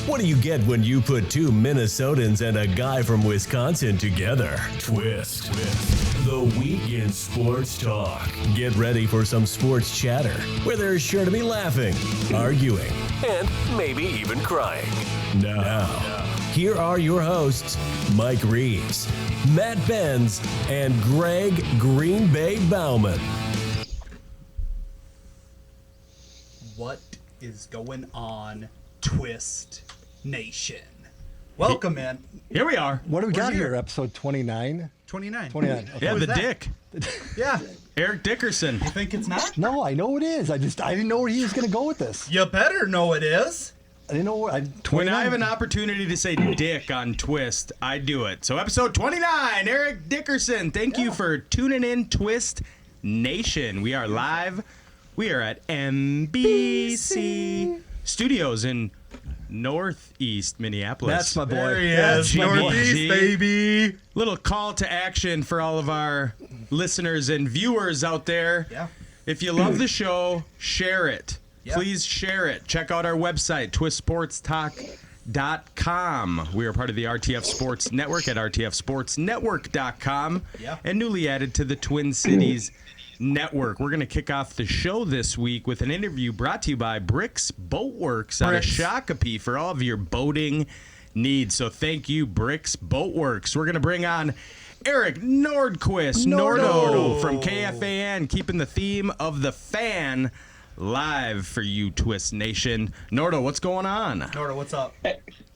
What do you get when you put two Minnesotans and a guy from Wisconsin together? Twist. The week in sports talk. Get ready for some sports chatter where there's sure to be laughing, arguing, and maybe even crying. Now, here are your hosts, Mike Reeves, Matt Benz, and Greg Green Bay Bauman. What is going on, Twist Nation? Welcome, man. Here we are. What do we got here? Episode 29? 29. 29. Okay. Yeah, the that? Dick. Yeah. Eric Dickerson. You think it's not? No, I know it is. I didn't know where he was going to go with this. You better know it is. I didn't know where. When I have an opportunity to say Dick on Twist, I do it. So episode 29, Eric Dickerson. Thank you for tuning in, Twist Nation. We are live. We are at NBC Studios in Northeast Minneapolis. That's my boy. There he That's is. my boy. Northeast, baby. Little call to action for all of our listeners and viewers out there. Yeah. If you love the show, share it. Yeah. Please share it. Check out our website, twistsportstalk.com. We are part of the RTF Sports Network at rtfsportsnetwork.com. Yeah. And newly added to the Twin Cities Network. We're going to kick off the show this week with an interview brought to you by Bricks Boatworks out of Shakopee for all of your boating needs. So thank you, Bricks Boatworks. We're going to bring on Eric Nordquist, Nordo from KFAN, keeping the theme of the fan live for you, Twist Nation. Nordo, what's going on? Nordo, what's up?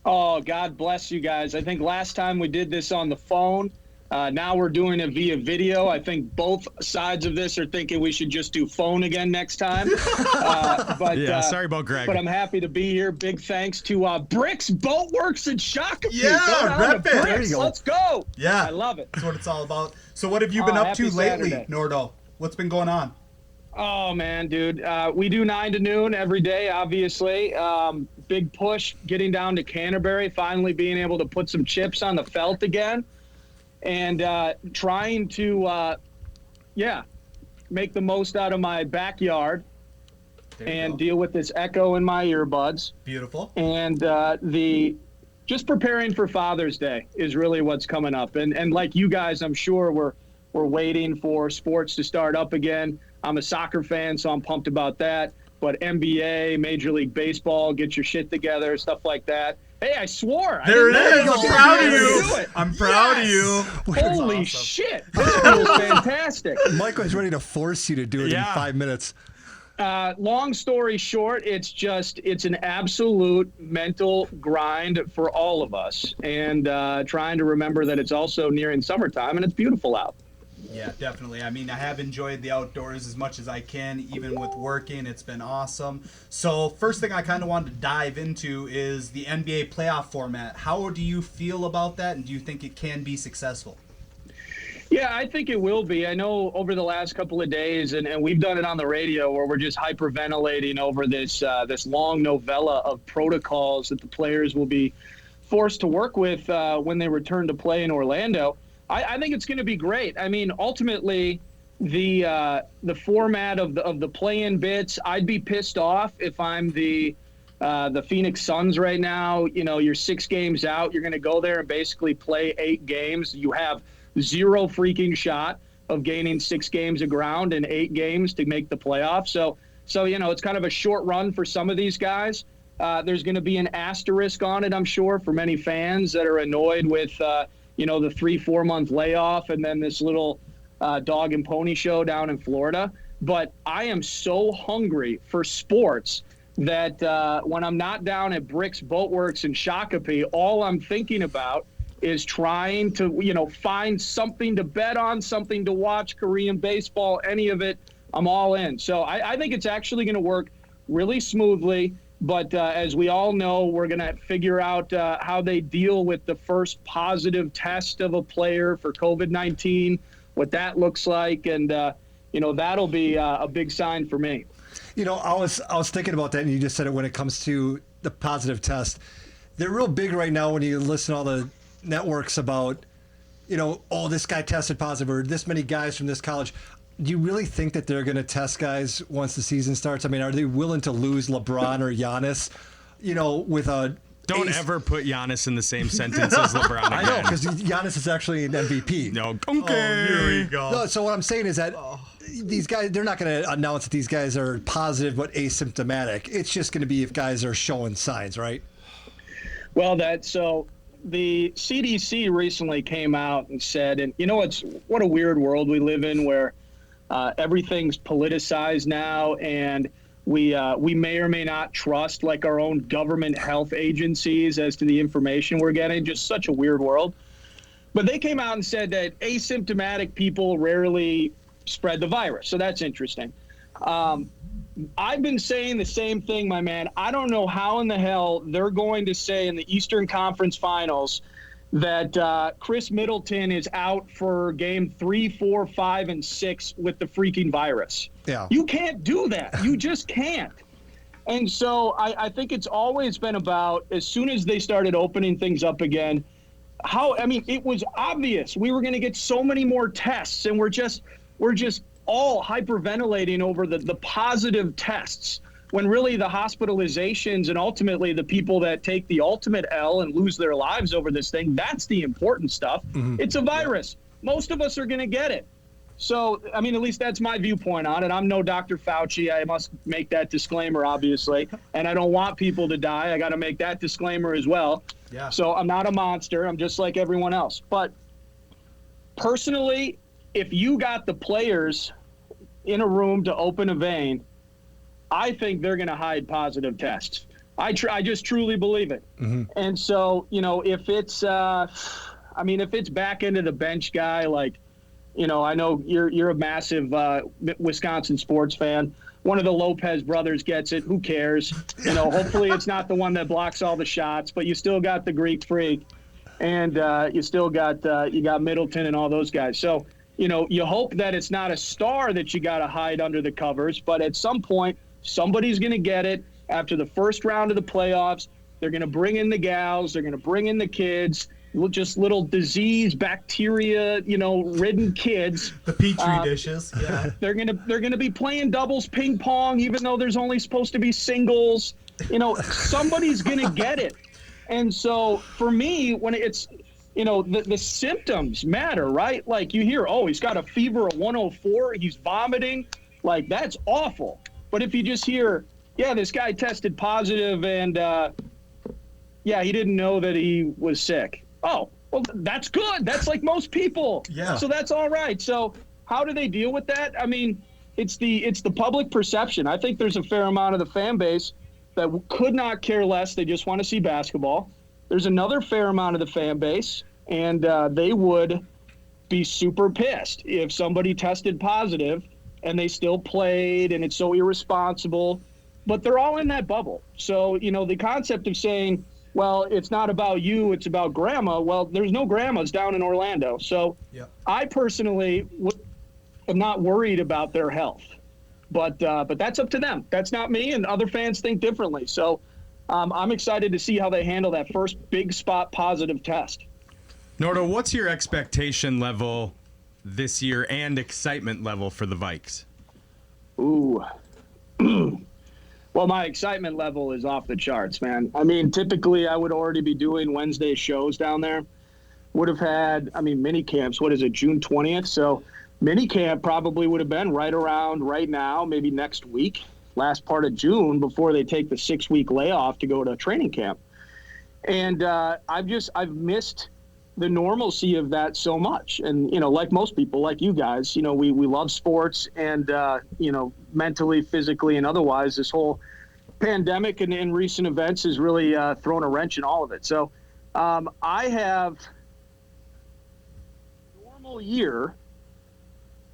Oh, God bless you guys. I think last time we did this on the phone. Now we're doing it via video. I think both sides of this are thinking we should just do phone again next time. Sorry about Greg. But I'm happy to be here. Big thanks to Bricks Boatworks and Shakopee. Yeah, rep it. There you go. Let's go. Yeah. I love it. That's what it's all about. So what have you been up to happy lately, Saturday. Nordo? What's been going on? Oh, man, dude. We do 9 to noon every day, obviously. Big push getting down to Canterbury, finally being able to put some chips on the felt again. And trying to, make the most out of my backyard and deal with this echo in my earbuds. Beautiful. And just preparing for Father's Day is really what's coming up. And like you guys, I'm sure we're waiting for sports to start up again. I'm a soccer fan, so I'm pumped about that. But NBA, Major League Baseball, get your shit together, stuff like that. Hey, I swore. There it is. I'm proud of Do you. it. I'm proud of you. Holy awesome. shit. This feels fantastic. Mike was ready to force you to do it in 5 minutes. Long story short, it's an absolute mental grind for all of us. And trying to remember that it's also nearing summertime and it's beautiful out. Yeah, definitely. I mean, I have enjoyed the outdoors as much as I can, even with working. It's been awesome. So first thing I kind of wanted to dive into is the NBA playoff format. How do you feel about that, and do you think it can be successful? Yeah, I think it will be. I know over the last couple of days, and we've done it on the radio, where we're just hyperventilating over this long novella of protocols that the players will be forced to work with when they return to play in Orlando. I think it's going to be great. I mean, ultimately, the format of the play-in bits, I'd be pissed off if I'm the Phoenix Suns right now. You know, you're 6 games out. You're going to go there and basically play 8 games. You have zero freaking shot of gaining 6 games of ground in 8 games to make the playoffs. So you know, it's kind of a short run for some of these guys. There's going to be an asterisk on it, I'm sure, for many fans that are annoyed with the 3-4 month layoff and then this little dog and pony show down in Florida. But I am so hungry for sports that when I'm not down at Bricks Boatworks in Shakopee, all I'm thinking about is trying to, find something to bet on, something to watch, Korean baseball, any of it. I'm all in. So I think it's actually going to work really smoothly. But as we all know, we're going to figure out how they deal with the first positive test of a player for COVID-19, what that looks like. And, that'll be a big sign for me. I was thinking about that, and you just said it when it comes to the positive test. They're real big right now when you listen to all the networks about, this guy tested positive or this many guys from this college. Do you really think that they're going to test guys once the season starts? I mean, are they willing to lose LeBron or Giannis, with a Don't ever put Giannis in the same sentence as LeBron again. I know, because Giannis is actually an MVP. No, okay. Oh, here we go. No, so what I'm saying is that these guys, they're not going to announce that these guys are positive but asymptomatic. It's just going to be if guys are showing signs, right? Well, the CDC recently came out and said, and what a weird world we live in where everything's politicized now, and we may or may not trust like our own government health agencies as to the information we're getting. Just such a weird world. But they came out and said that asymptomatic people rarely spread the virus. So that's interesting. I've been saying the same thing, my man. I don't know how in the hell they're going to say in the Eastern Conference Finals that Chris Middleton is out for game 3, 4, 5, and 6 with the freaking virus. Yeah. You can't do that. You just can't. And so I think it's always been about, as soon as they started opening things up again, it was obvious we were going to get so many more tests, and we're just all hyperventilating over the positive tests, when really the hospitalizations and ultimately the people that take the ultimate L and lose their lives over this thing, that's the important stuff. Mm-hmm. It's a virus. Most of us are going to get it. So, at least that's my viewpoint on it. I'm no Dr. Fauci. I must make that disclaimer, obviously. And I don't want people to die. I got to make that disclaimer as well. Yeah. So I'm not a monster. I'm just like everyone else. But personally, if you got the players in a room to open a vein, I think they're going to hide positive tests. I just truly believe it. Mm-hmm. And so, if it's, if it's back into the bench guy, like, I know you're a massive Wisconsin sports fan. One of the Lopez brothers gets it. Who cares? Hopefully it's not the one that blocks all the shots, but you still got the Greek Freak, and you still got you got Middleton and all those guys. So, you hope that it's not a star that you got to hide under the covers, but at some point, somebody's going to get it after the first round of the playoffs. They're going to bring in the gals. They're going to bring in the kids, just little disease, bacteria, ridden kids. The Petri dishes. Yeah. They're going to be playing doubles ping pong, even though there's only supposed to be singles. Somebody's going to get it. And so for me, when it's, the symptoms matter, right? Like you hear, he's got a fever of 104, he's vomiting. Like, that's awful. But if you just hear, this guy tested positive and, he didn't know that he was sick. Oh, well, that's good. That's like most people. Yeah. So that's all right. So how do they deal with that? It's the public perception. I think there's a fair amount of the fan base that could not care less. They just want to see basketball. There's another fair amount of the fan base, and they would be super pissed if somebody tested positive and they still played, and it's so irresponsible. But they're all in that bubble. So, the concept of saying, well, it's not about you, it's about grandma. Well, there's no grandmas down in Orlando. So I personally am not worried about their health. But that's up to them. That's not me, and other fans think differently. So I'm excited to see how they handle that first big spot positive test. Nordo, what's your expectation level this year and excitement level for the Vikes? Ooh. Well, my excitement level is off the charts, man. Typically I would already be doing Wednesday shows down there. Would have had, mini camps. What is it, June 20th? So mini camp probably would have been right around right now, maybe next week, last part of June, before they take the 6-week layoff to go to training camp. And I've missed the normalcy of that so much. And, like most people, like you guys, we love sports and, mentally, physically, and otherwise, this whole pandemic and recent events has really thrown a wrench in all of it. So I have normal year.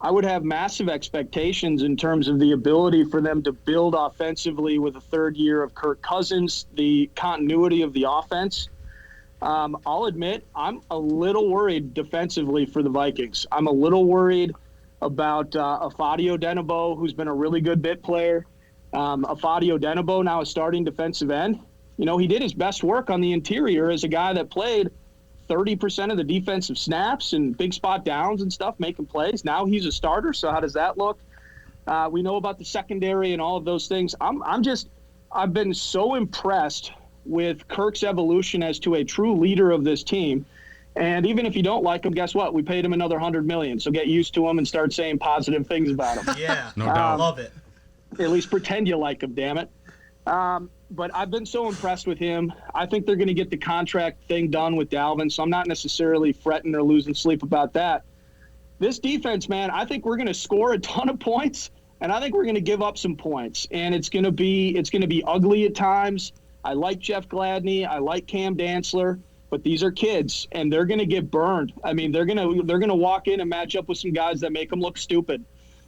I would have massive expectations in terms of the ability for them to build offensively with a third year of Kirk Cousins, the continuity of the offense. I'll admit I'm a little worried defensively for the Vikings. I'm a little worried about Afadio Denebo, who's been a really good bit player. Afadio Denebo now a starting defensive end. He did his best work on the interior as a guy that played 30% of the defensive snaps and big spot downs and stuff, making plays. Now he's a starter, so how does that look? We know about the secondary and all of those things. I've been so impressed with Kirk's evolution as to a true leader of this team. And even if you don't like him, guess what? We paid him another $100 million. So get used to him and start saying positive things about him. Yeah, No doubt. love it. At least pretend you like him, damn it. But I've been so impressed with him. I think they're going to get the contract thing done with Dalvin, so I'm not necessarily fretting or losing sleep about that. This defense, man, I think we're going to score a ton of points, and I think we're going to give up some points. And it's going to be ugly at times. I like Jeff Gladney. I like Cam Dantzler. But these are kids, and they're going to get burned. I mean, they're going to walk in and match up with some guys that make them look stupid.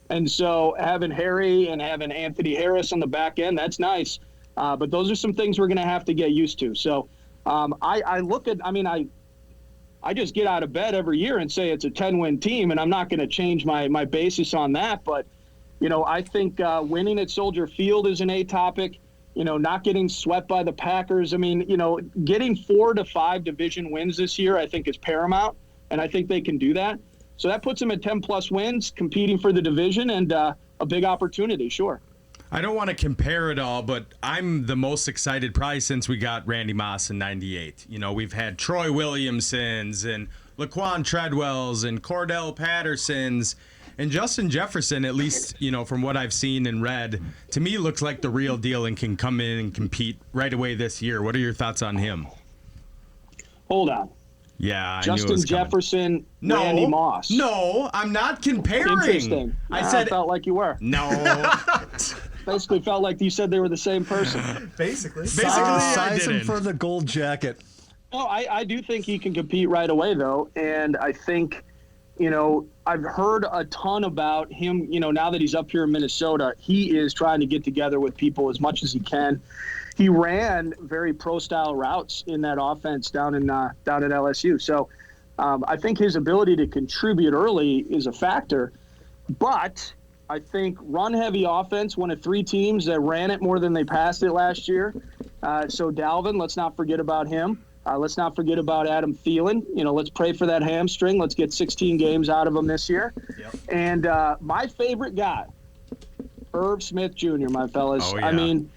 And so having Harry and having Anthony Harris on the back end, that's nice. But those are some things we're going to have to get used to. So I just get out of bed every year and say it's a 10-win team, and I'm not going to change my basis on that. But, I think winning at Soldier Field is an A topic. Not getting swept by the Packers. I mean, getting 4 to 5 division wins this year, I think is paramount, and I think they can do that. So that puts them at 10-plus wins, competing for the division, and a big opportunity, sure. I don't want to compare it all, but I'm the most excited probably since we got Randy Moss in '98. We've had Troy Williamsons and Laquan Treadwells and Cordell Pattersons. And Justin Jefferson, at least, from what I've seen and read, to me looks like the real deal and can come in and compete right away this year. What are your thoughts on him? Hold on. Yeah, Justin Jefferson, Randy Moss. No, I'm not comparing. Interesting. I felt like you were. No. Basically felt like you said they were the same person. Basically, size him for the gold jacket. No, I do think he can compete right away, though. And I think, I've heard a ton about him, now that he's up here in Minnesota. He is trying to get together with people as much as he can. He ran very pro-style routes in that offense down at LSU. So I think his ability to contribute early is a factor. But I think run-heavy offense, one of 3 teams that ran it more than they passed it last year. So Dalvin, let's not forget about him. Let's not forget about Adam Thielen. Let's pray for that hamstring. Let's get 16 games out of him this year. Yep. And my favorite guy, Irv Smith Jr., my fellas. Oh, yeah. I mean,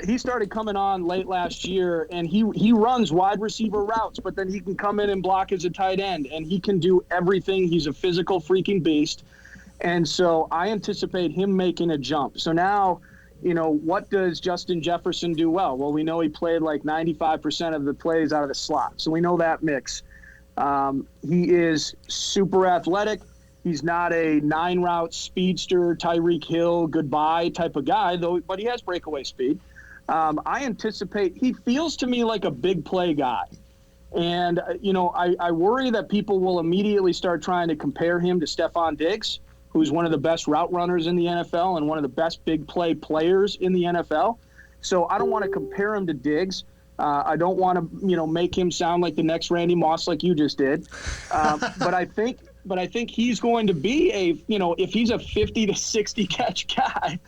he started coming on late last year, and he runs wide receiver routes, but then he can come in and block as a tight end, and he can do everything. He's a physical freaking beast. And so I anticipate him making a jump. So now, what does Justin Jefferson do well? Well, we know he played like 95% of the plays out of the slot. So we know that mix. He is super athletic. He's not a 9-route speedster, Tyreek Hill, goodbye type of guy, though, but he has breakaway speed. I anticipate he feels to me like a big play guy. And, I worry that people will immediately start trying to compare him to Stephon Diggs, who's one of the best route runners in the NFL and one of the best big play players in the NFL. So I don't want to compare him to Diggs. I don't want to, make him sound like the next Randy Moss like you just did. But I think he's going to be if he's a 50 to 60 catch guy,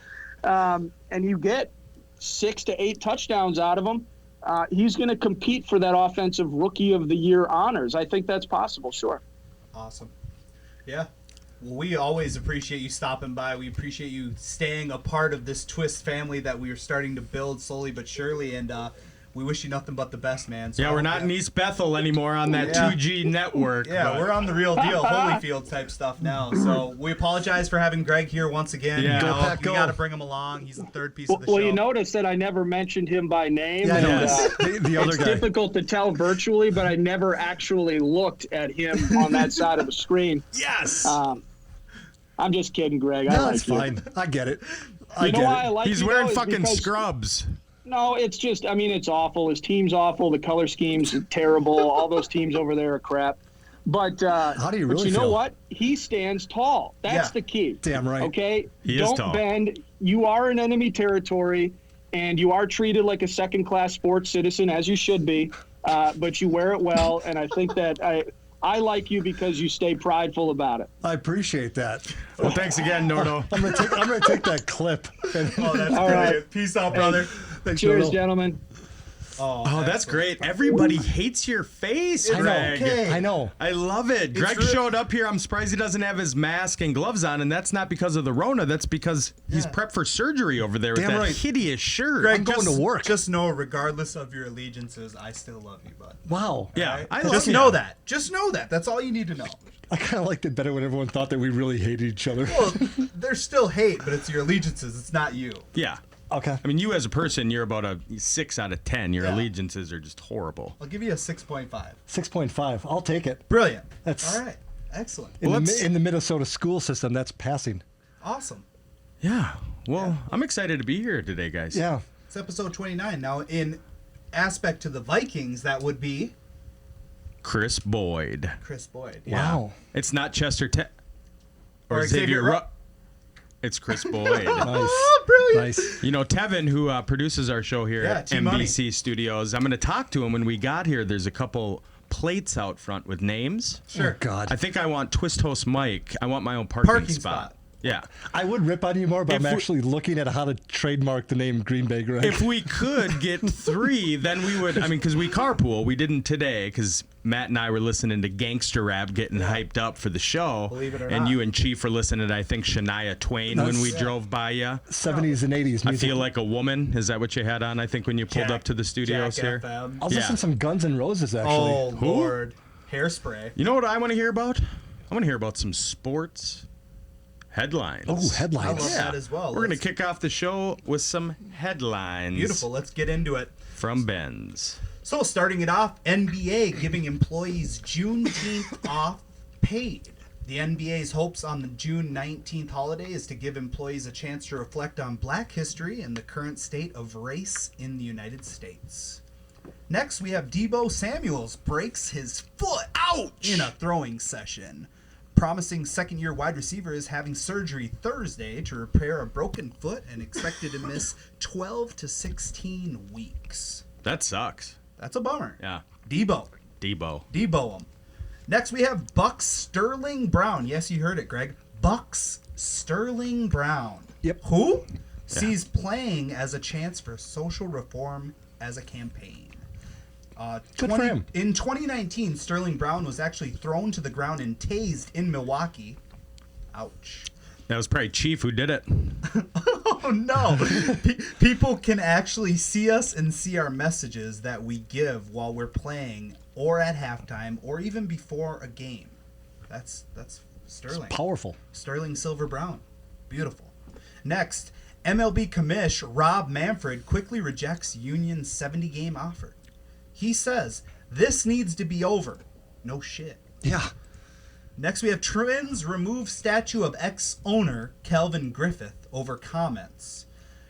and you get 6 to 8 touchdowns out of him, he's going to compete for that offensive rookie of the year honors. I think that's possible. Sure. Awesome. Yeah. Well, we always appreciate you stopping by. We appreciate you staying a part of this Twist family that we are starting to build slowly but surely, and we wish you nothing but the best, man. So, yeah, we're not in East Bethel anymore on that 2G network. Yeah, we're on the real deal, Holyfield type stuff now. So we apologize for having Greg here once again. Yeah. You got to bring him along. He's the third piece of the show. Well, you notice that I never mentioned him by name. Yeah, and, the other it's guy. difficult to tell virtually, but I never actually looked at him on that side of the screen. Yes. I'm just kidding, Greg. I No, like it's you. fine. I get it. You know why I like He's you, wearing though, is fucking because- scrubs. No, it's just, it's awful. His team's awful. The color scheme's terrible. All those teams over there are crap. But how do you really but you know feel? what? He stands tall. That's the key. Damn right. Okay? He is Don't tall. bend. You are in enemy territory, and you are treated like a second-class sports citizen, as you should be. But you wear it well, and I think that I like you because you stay prideful about it. I appreciate that. Well, thanks again, Nordo. I'm gonna take that clip. Oh, that's All brilliant. right. Peace out, brother. Thanks, Cheers, Nordo. gentlemen. Oh, that's great. Everybody hates your face, Greg. okay. I know. I love it. Greg showed up here. I'm surprised he doesn't have his mask and gloves on, and that's not because of the Rona. That's because he's prepped for surgery over there with Damn that right. hideous shirt. Greg, I'm going to work. Just know, regardless of your allegiances, I still love you, bud. Wow. Yeah, Right? I love Just you. know that. Just know that. That's all you need to know. I kind of liked it better when everyone thought that we really hated each other. Well, there's still hate, but it's your allegiances. It's not you. Yeah. Okay. I mean, you as a person, you're about a 6 out of 10. Your Yeah. allegiances are just horrible. I'll give you a 6.5. 6.5. I'll take it. Brilliant. That's- all right. Excellent. In the Minnesota school system, that's passing. Awesome. Yeah. Well, I'm excited to be here today, guys. Yeah. It's episode 29. Now, in aspect to the Vikings, that would be Chris Boyd. Chris Boyd. Wow. It's not Chester or Or Xavier Xavier Rupp. It's Chris Boyd. Nice. Oh, brilliant. Nice. You know, Tevin, who produces our show here at T-Money. NBC Studios, I'm going to talk to him when we got here. There's a couple plates out front with names. Sure. Oh, God. I think I want Twist Host Mike. I want my own parking spot. Yeah. I would rip on you more, but If I'm we- actually looking at how to trademark the name Green Bay Greg. If we could get 3, then we would. I mean, because we carpool. We didn't today because Matt and I were listening to gangster rap, getting hyped up for the show. Believe it or and not. you and Chief were listening to, I think, Shania Twain when we That's- drove by you. 70s and 80s I music. feel like a woman. Is that what you had on? I think when you pulled up to the studios Jack here. FM. I was Yeah. listening to some Guns N' Roses, actually. Oh, Who? Lord. Hairspray. You know what I want to hear about? I want to hear about some sports headlines. Oh, I headlines. love that as well. We're going Let's- to kick off the show with some headlines. Beautiful. Let's get into it. From Ben's. So, starting it off, NBA giving employees Juneteenth off paid. The NBA's hopes on the June 19th holiday is to give employees a chance to reflect on Black history and the current state of race in the United States. Next, we have Deebo Samuels breaks his foot in a throwing session. Promising second-year wide receiver is having surgery Thursday to repair a broken foot and expected to miss 12 to 16 weeks. That sucks. That's a bummer. Yeah. Debo him. Next, we have Bucks Sterling Brown. Yes, you heard it, Greg. Bucks Sterling Brown. Yep. Who sees playing as a chance for social reform as a campaign. Good for him. In 2019, Sterling Brown was actually thrown to the ground and tased in Milwaukee. Ouch. That was probably Chief who did it. Oh, no. People can actually see us and see our messages that we give while we're playing or at halftime or even before a game. That's Sterling. Powerful. Sterling Silver Brown. Beautiful. Next, MLB commish Rob Manfred quickly rejects Union's 70-game offer. He says, this needs to be over. No shit. Yeah. Next, we have Twins remove statue of ex-owner Kelvin Griffith over comments.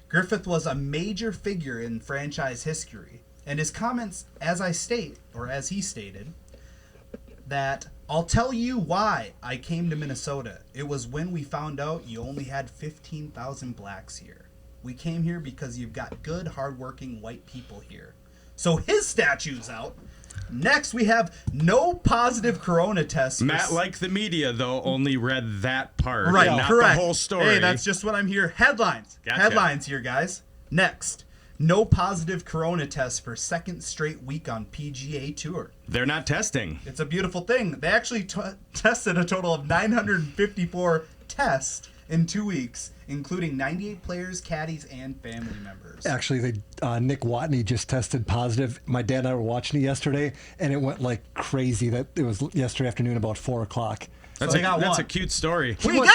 Griffith was a major figure in franchise history, and his comments, as he stated, that I'll tell you why I came to Minnesota. It was when we found out you only had 15,000 blacks here. We came here because you've got good, hardworking white people here. So his statue's out. Next, we have no positive corona tests. Matt, like the media, though, only read that part. Right, not correct. the whole story. Hey, that's just what I'm here. Headlines. Gotcha. Headlines here, guys. Next, no positive corona tests for second straight week on PGA Tour. They're not testing. It's a beautiful thing. They actually tested a total of 954 tests in 2 weeks, including 98 players, caddies, and family members. Actually, Nick Watney just tested positive. My dad and I were watching it yesterday, and it went like crazy. That it was yesterday afternoon about 4 o'clock. That's, So I got that's one. a cute story. We got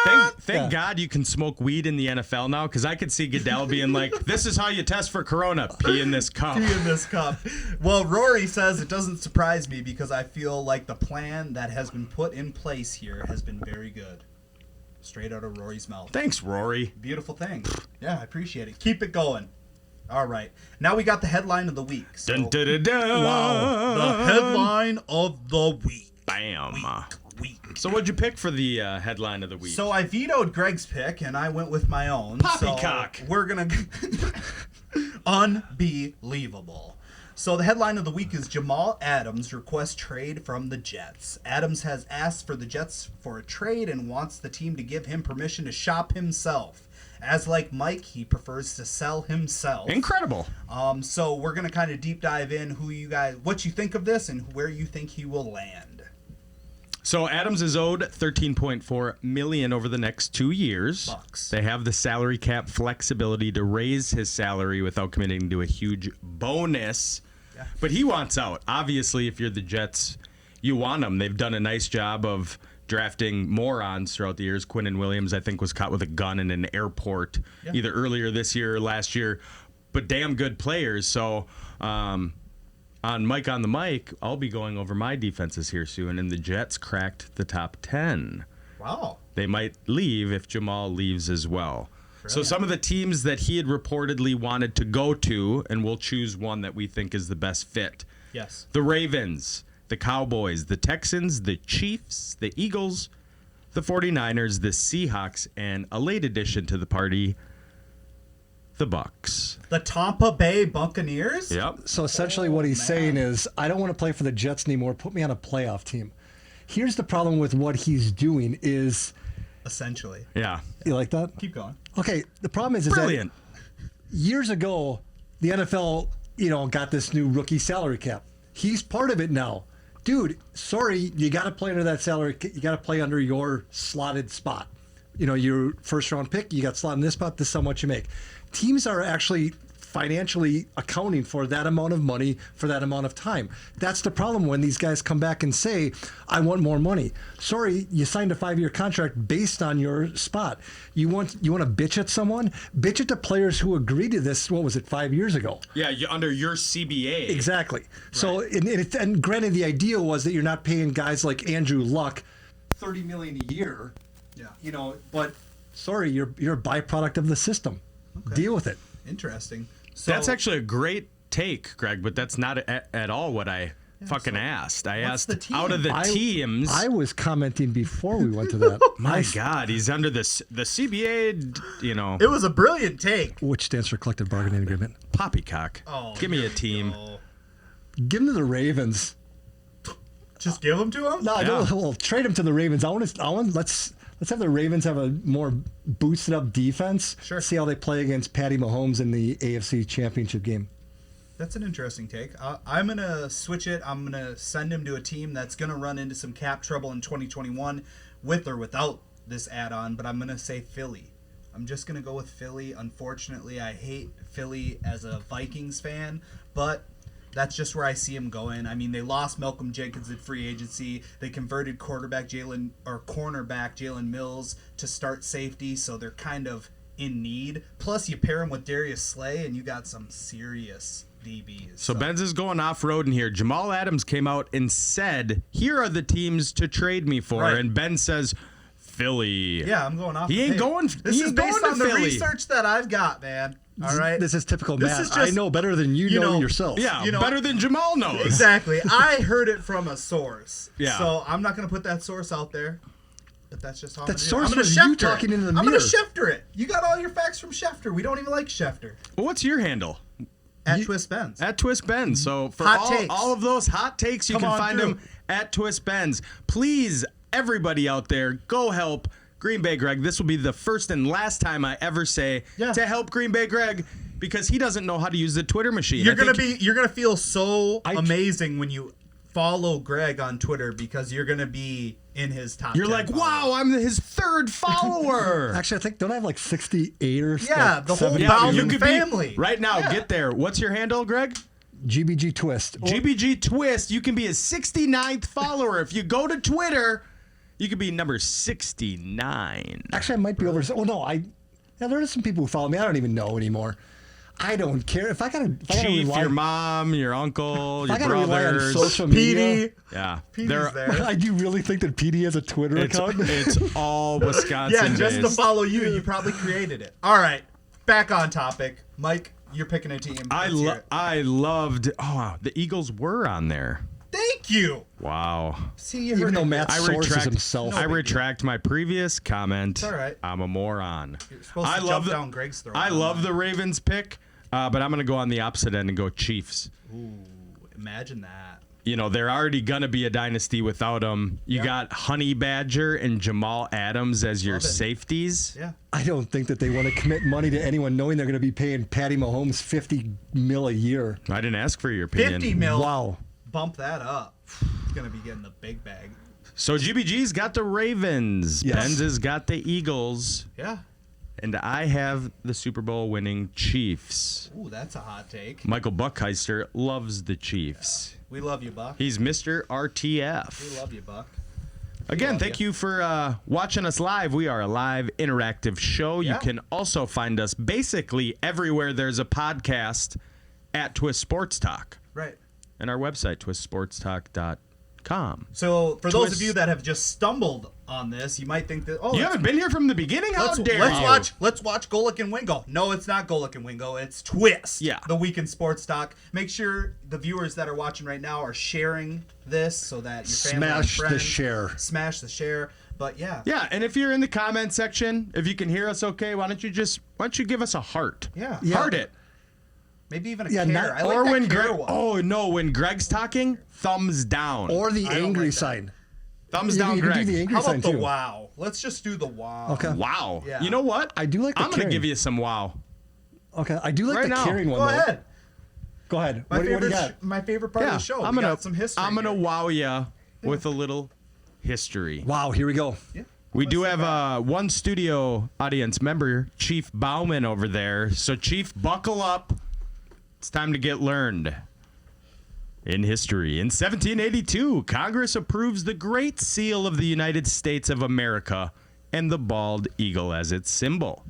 one! Thank God you can smoke weed in the NFL now, because I could see Goodell being like, this is how you test for corona. Pee in this cup. Pee in this cup. Well, Rory says it doesn't surprise me because I feel like the plan that has been put in place here has been very good. Straight out of Rory's mouth. Thanks, Rory. Beautiful thing. Yeah, I appreciate it. Keep it going. All right. Now we got the headline of the week. So, Dun, dun, dun, dun. wow. The headline of the week. Bam. Week. So what'd you pick for the headline of the week? So I vetoed Greg's pick and I went with my own. Poppycock. So we're going to... Unbelievable. So the headline of the week is Jamal Adams requests trade from the Jets. Adams has asked for the Jets for a trade and wants the team to give him permission to shop himself. as like Mike, he prefers to sell himself. Incredible. So we're gonna kind of deep dive in what you think of this and where you think he will land. So Adams is owed $13.4 million over the next 2 years. Bucks. They have the salary cap flexibility to raise his salary without committing to a huge bonus. Yeah. But he wants out. Obviously, if you're the Jets, you want him. They've done a nice job of drafting morons throughout the years. Quinnen Williams, I think, was caught with a gun in an airport either earlier this year or last year. But damn good players. So on Mike on the Mic, I'll be going over my defenses here soon, and the Jets cracked the top 10. Wow. They might leave if Jamal leaves as well. Brilliant. So some of the teams that he had reportedly wanted to go to, and we'll choose one that we think is the best fit. Yes. The Ravens, the Cowboys, the Texans, the Chiefs, the Eagles, the 49ers, the Seahawks, and a late addition to the party, the Bucks. The Tampa Bay Buccaneers? Yep. So essentially what he's saying is, I don't want to play for the Jets anymore. Put me on a playoff team. Here's the problem with what he's doing is... Essentially. Yeah. You like that? Keep going. Okay, the problem is Brilliant. that years ago, the NFL, got this new rookie salary cap. He's part of it now. Dude, sorry, you got to play under that salary. You got to play under your slotted spot. Your first round pick, you got slotted in this spot, this is how much you make. Teams are actually financially accounting for that amount of money for that amount of time. That's the problem when these guys come back and say, I want more money. Sorry, you signed a 5-year contract based on your spot. You want to bitch at someone? Bitch at the players who agreed to this, 5 years ago? Yeah, under your CBA. Exactly. Right. So, and granted, the idea was that you're not paying guys like Andrew Luck $30 million a year. Yeah. But sorry, you're a byproduct of the system. Okay. Deal with it. Interesting. So, that's actually a great take, Greg, but that's not at all what I fucking asked. I asked out of the teams. I was commenting before we went to that. My God, he's under the CBA, It was a brilliant take. Which stands for Collective Bargaining Agreement. Poppycock. Oh, give me a team. Give him to the Ravens. Just give them to him? No, I don't. Well, trade him to the Ravens. Let's have the Ravens have a more boosted up defense. Sure. See how they play against Patty Mahomes in the AFC Championship game. That's an interesting take. I'm going to switch it. I'm going to send him to a team that's going to run into some cap trouble in 2021 with or without this add-on, but I'm going to say Philly. I'm just going to go with Philly. Unfortunately, I hate Philly as a Vikings fan, but that's just where I see him going. I mean, they lost Malcolm Jenkins at free agency. They converted cornerback Jalen Mills to start safety, so they're kind of in need. Plus, you pair him with Darius Slay, and you got some serious DBs. So Benz is going off-road in here. Jamal Adams came out and said, here are the teams to trade me for. Right. And Ben says, Philly. Yeah, I'm going off. He ain't going. This is based on the Philly. Research that I've got, man. All right. This is typical Matt. I know better than you know yourself. Yeah, better than Jamal knows. Exactly. I heard it from a source. Yeah. So I'm not going to put that source out there. But that's just how that source was you talking into the mirror. I'm going to Schefter it. You got all your facts from Schefter. We don't even like Schefter. Well, what's your handle? At Twist Benz. At Twist Benz. So for all of those hot takes, you can find them at Twist Benz. Please, everybody out there, go help Green Bay Greg. This will be the first and last time I ever say to help Green Bay Greg, because he doesn't know how to use the Twitter machine. You're gonna feel so amazing when you follow Greg on Twitter, because you're gonna be in his top 10 like, followers. wow, I'm his third follower. Actually, don't I have like 68 or something? Yeah, the whole Bowden family. Right now, get there. What's your handle, Greg? GBG Twist. GBG Twist. You can be his 69th follower. If you go to Twitter, you could be number 69. Actually, I might be over. Oh no, there are some people who follow me. I don't even know anymore. I don't care if I gotta. Chief, your mom, your uncle, your brothers, rely on social media. Yeah, Petey's there. I do really think that PD has a Twitter account. It's all Wisconsin. Yeah, just to follow you. You probably created it. All right, back on topic. Mike, you're picking a team. I loved. Oh, the Eagles were on there. Thank you. Wow. See, even though Matt sources himself. I retract my previous comment. It's all right. I'm a moron. You're supposed to jump down Greg's throat. I love the Ravens pick, but I'm going to go on the opposite end and go Chiefs. Ooh, imagine that. they're already going to be a dynasty without him. You got Honey Badger and Jamal Adams as your safeties. Yeah. I don't think that they want to commit money to anyone knowing they're going to be paying Patty Mahomes $50 million a year. I didn't ask for your opinion. $50 million. Wow. Bump that up. He's going to be getting the big bag. So GBG's got the Ravens. Yes. Benz has got the Eagles. Yeah. And I have the Super Bowl winning Chiefs. Ooh, that's a hot take. Michael Buckheister loves the Chiefs. We love you, Buck. He's Mr. RTF. We love you, Buck. Again, thank you for watching us live. We are a live interactive show. Yeah. You can also find us basically everywhere there's a podcast at Twist Sports Talk. Right. And our website, twistsportstalk.com. So, for those of Twist. you that have just stumbled on this, you might think that, You haven't been here from the beginning? How dare you? Let's watch Golick and Wingo. No, it's not Golick and Wingo. It's Twist. Yeah. The Week in Sports Talk. Make sure the viewers that are watching right now are sharing this so that your family and Smash the friends share. Smash the share. But yeah. Yeah, and if you're in the comment section, if you can hear us okay, why don't you give us a heart? Yeah. Heart it. Maybe even a Yeah, care. not- I like Or that when care Greg, one. when Greg's talking, thumbs down. Or the I don't angry like that. sign. thumbs You down, can do Greg. the angry How sign about the too. wow? Let's just do the wow. Okay. Wow. Yeah. You know what? I do like the I'm going to caring. give you some wow. Okay, I do like Right the now. carrying one. Go though. ahead. Go ahead. My What do you favorite, got? my favorite part of the show. I'm We gonna got some history. I'm gonna here. wow you with a little history. Wow, here we go. Yeah. We Let's do sit have back. one studio audience member, Chief Bauman, over there. So Chief, buckle up. It's time to get learned. In history, in 1782, Congress approves the Great Seal of the United States of America and the bald eagle as its symbol.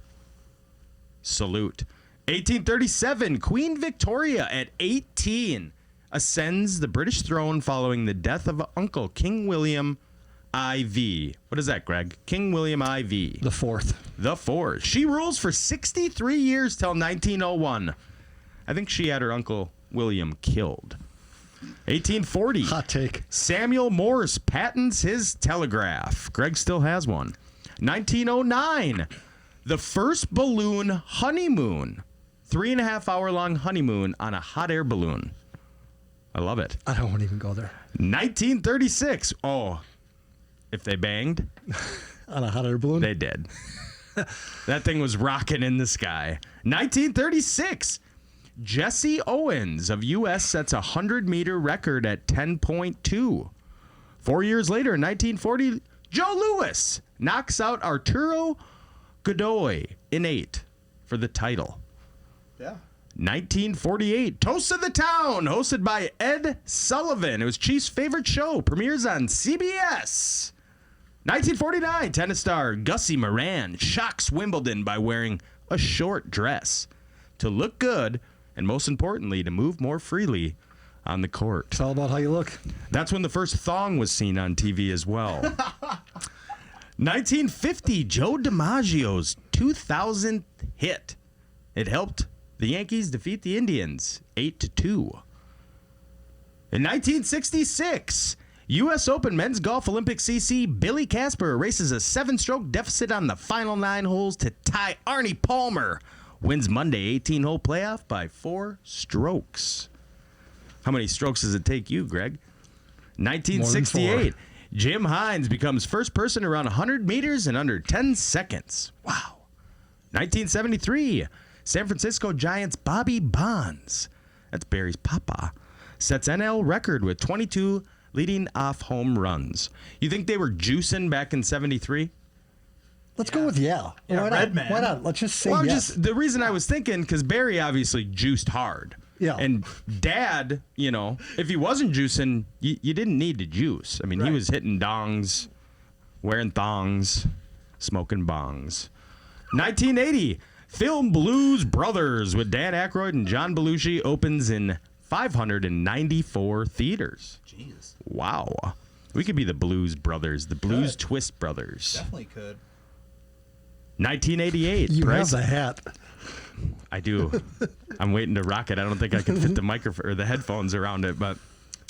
Salute. 1837, Queen Victoria at 18 ascends the British throne following the death of Uncle King William IV. What is that, Greg? King William IV. The fourth. The fourth. She rules for 63 years till 1901. I think she had her Uncle William killed. 1840. Hot take. Samuel Morse patents his telegraph. Greg still has one. 1909. The first balloon honeymoon. 3.5 hour long honeymoon on a hot air balloon. I love it. I don't want to even go there. 1936. Oh, if they banged, On a hot air balloon? they did. That thing was rocking in the sky. 1936. Jesse Owens of U.S. sets a 100-meter record at 10.2. 4 years later, in 1940, Joe Louis knocks out Arturo Godoy in 8 for the title. Yeah. 1948, Toast of the Town, hosted by Ed Sullivan. It was Chief's favorite show, premieres on CBS. 1949, tennis star Gussie Moran shocks Wimbledon by wearing a short dress to look good and, most importantly, to move more freely on the court. It's all about how you look. That's when the first thong was seen on TV as well. 1950, Joe DiMaggio's 2000th hit. It helped the Yankees defeat the Indians 8-2. In 1966, U.S. Open Men's Golf Olympic CC Billy Casper erases a 7-stroke deficit on the final 9 holes to tie Arnie Palmer. Wins Monday 18-hole playoff by 4 strokes. How many strokes does it take you, Greg? 1968, Jim Hines becomes first person to run 100 meters in under 10 seconds. Wow. 1973, San Francisco Giants Bobby Bonds, that's Barry's papa, sets NL record with 22 leading off home runs. You think they were juicing back in 73? Let's go with yeah. Yeah, Why Red not? Man. Why not? Let's just say Well, yes. just the reason I was thinking, because Barry obviously juiced hard. Yeah. And Dad, if he wasn't juicing, you didn't need to juice. I mean, he Right. was hitting dongs, wearing thongs, smoking bongs. 1980, film Blues Brothers with Dan Aykroyd and John Belushi opens in 594 theaters. Jeez. Wow. We could be the Blues Brothers, the Blues Could. Twist Brothers. Definitely could. 1988. You Price- have the hat. I do. I'm waiting to rock it. I don't think I can fit the microphone or the headphones around it, but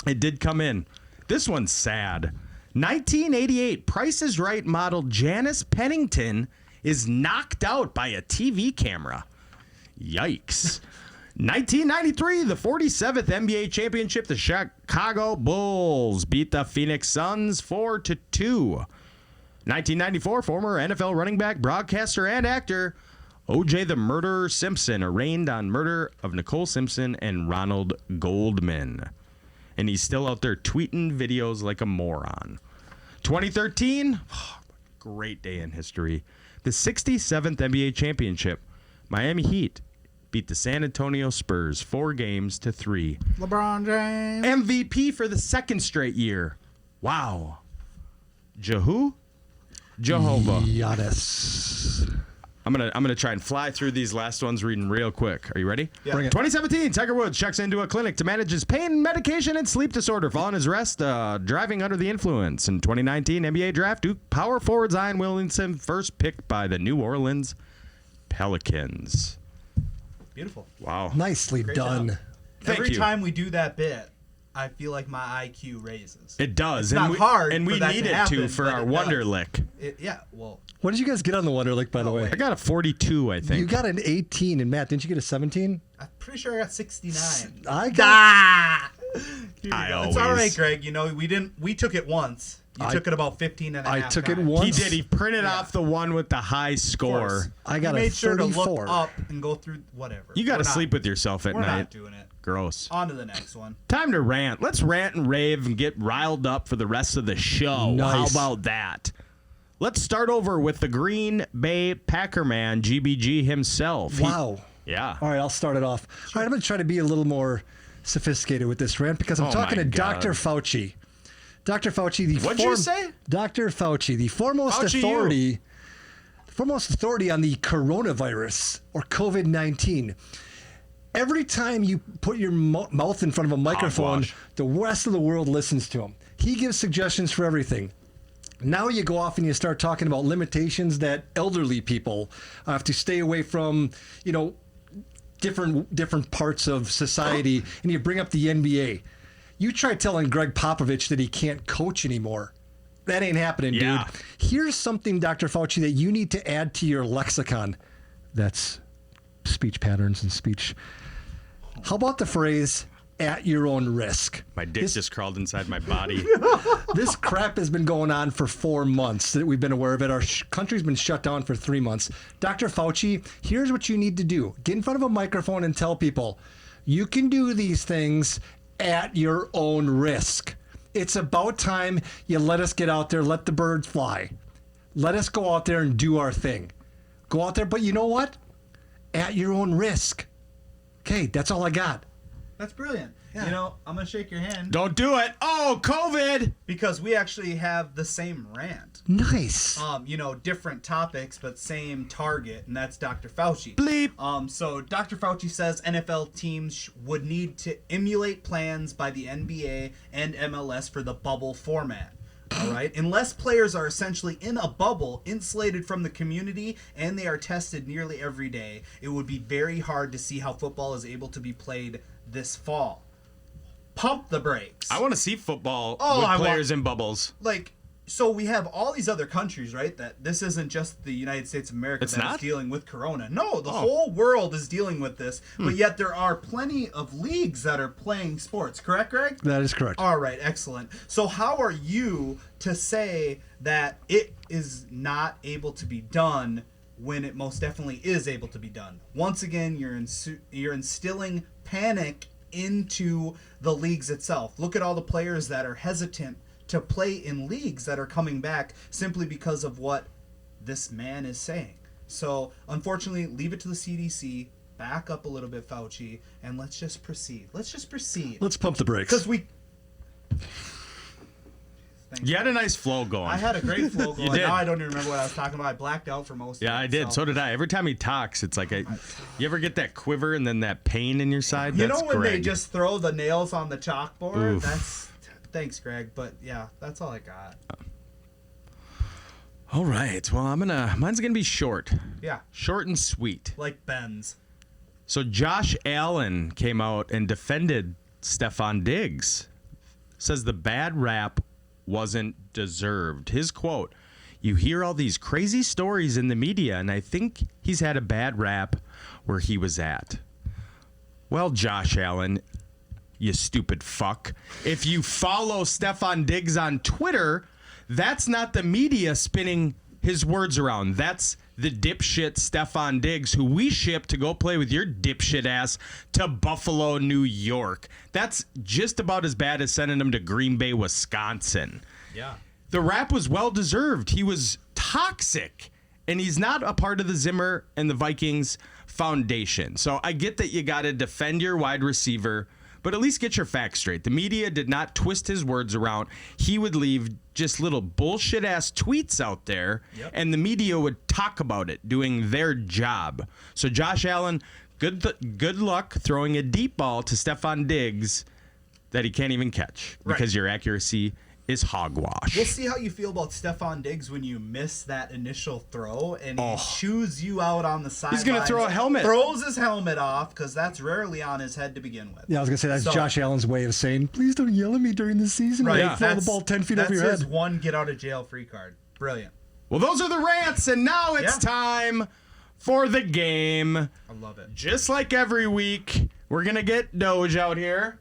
it did come in. This one's sad. 1988, Price is Right model Janice Pennington is knocked out by a TV camera. Yikes. 1993, the 47th NBA championship, the Chicago Bulls beat the Phoenix Suns 4-2. 1994, former NFL running back, broadcaster, and actor O.J. the Murderer Simpson arraigned on murder of Nicole Simpson and Ronald Goldman. And he's still out there tweeting videos like a moron. 2013, great day in history. The 67th NBA championship, Miami Heat beat the San Antonio Spurs 4-3. LeBron James. MVP for the second straight year. Wow. Jehovah. Giannis. I'm gonna try and fly through these last ones reading real quick. Are you ready? Yeah. Bring it. 2017, Tiger Woods checks into a clinic to manage his pain medication and sleep disorder following his arrest, driving under the influence. In 2019, NBA draft, Duke power forward Zion Williamson first picked by the New Orleans Pelicans. Beautiful. Wow. Nicely Great done. job. Thank Every you. time we do that bit, I feel like my IQ raises. It does. It's not hard and for we that need to it happen, to for but our it Wonder does. Lick. Yeah, well, What did you guys get on the Wonderlic, by the way? I got a 42, I think. You got an 18, and Matt, didn't you get a 17? I'm pretty sure I got 69. I got. Ah! Here I you go. It's all always- right, Greg. You know, we took it once. You took it about 15 and a half I took it times. once. He did. He printed off the one with the high Of score. course. I got You a made sure to 34. look up and go through whatever. You got to We're not- sleep with yourself at We're night. not doing it. Gross. On to the next one. Time to rant. Let's rant and rave and get riled up for the rest of the show. Nice. How about that? Let's start over with the Green Bay Packer man, GBG himself. Wow. Yeah. All right, I'll start it off. All right, I'm going to try to be a little more sophisticated with this rant because I'm Oh talking my to God. Dr. Fauci. Dr. Fauci, the What'd you say? Dr. Fauci, the foremost Fauci authority on the coronavirus or COVID-19. Every time you put your mouth in front of a microphone, Hogwash. the rest of the world listens to him. He gives suggestions for everything. Now you go off and you start talking about limitations that elderly people have to stay away from, different parts of society, and you bring up the NBA. You try telling Greg Popovich that he can't coach anymore. That ain't happening, Yeah. dude. Here's something, Dr. Fauci, that you need to add to your lexicon. That's speech patterns and speech. How about the phrase, at your own risk? My dick just crawled inside my body. This crap has been going on for 4 months that we've been aware of it. Our country's been shut down for 3 months. Dr. Fauci, here's what you need to do. Get in front of a microphone and tell people, you can do these things at your own risk. It's about time you let us get out there, let the birds fly. Let us go out there and do our thing. Go out there, but you know what? At your own risk. Okay, that's all I got. That's brilliant. Yeah. You know, I'm going to shake your hand Don't do it. Oh, COVID. because we actually have the same rant. Nice. Different topics, but same target, and that's Dr. Fauci. Bleep. So Dr. Fauci says NFL teams would need to emulate plans by the NBA and MLS for the bubble format. All right. Unless players are essentially in a bubble, insulated from the community, and they are tested nearly every day, it would be very hard to see how football is able to be played this fall. Pump the brakes. I want to see football Oh, with I players in bubbles. So we have all these other countries, right? That this isn't just the United States of America It's that not? is dealing with Corona. No, the whole world is dealing with this. But yet there are plenty of leagues that are playing sports. Correct, Greg? That is correct. All right, excellent. So how are you to say that it is not able to be done when it most definitely is able to be done? Once again, you're instilling panic into the leagues itself. Look at all the players that are hesitant to play in leagues that are coming back simply because of what this man is saying. So, unfortunately, leave it to the CDC. Back up a little bit, Fauci, and let's just proceed. Let's pump the brakes. Because we... Thanks. You had a nice flow going. I had a great flow going. did. Now I don't even remember what I was talking about. I blacked out for most of it. Yeah, I did. So did I. Every time he talks, it's like you ever get that quiver and then that pain in your side? You That's know when they Greg. just throw the nails on the chalkboard? Oof. That's... Thanks, Greg. But yeah, that's all I got. All right. Well, mine's gonna be short. Yeah, Short and sweet. like Ben's. So Josh Allen came out and defended Stephon Diggs. Says the bad rap wasn't deserved. His quote, "You hear all these crazy stories in the media, and I think he's had a bad rap where he was at." Well, Josh Allen, you stupid fuck. If you follow Stefan Diggs on Twitter, that's not the media spinning his words around. That's the dipshit Stefan Diggs, who we shipped to go play with your dipshit ass to Buffalo, New York. That's just about as bad as sending him to Green Bay, Wisconsin. Yeah. The rap was well-deserved. He was toxic, and he's not a part of the Zimmer and the Vikings foundation. So I get that you got to defend your wide receiver, but at least get your facts straight. The media did not twist his words around. He would leave just little bullshit-ass tweets out there, and the media would talk about it, doing their job. So Josh Allen, good luck throwing a deep ball to Stefan Diggs that he can't even catch because your accuracy is hogwash. We'll see how you feel about Stefan Diggs when you miss that initial throw and he chews you out on the sideline. He's going to throw a helmet. Throws his helmet off because that's rarely on his head to begin with. Yeah, I was going to say that's Josh Allen's way of saying, please don't yell at me during the season. Right. Yeah. Throw the ball 10 feet over your head. That's his one get-out-of-jail-free card. Brilliant. Well, those are the rants, and now it's time for the game. I love it. Just like every week, we're going to get Doge out here.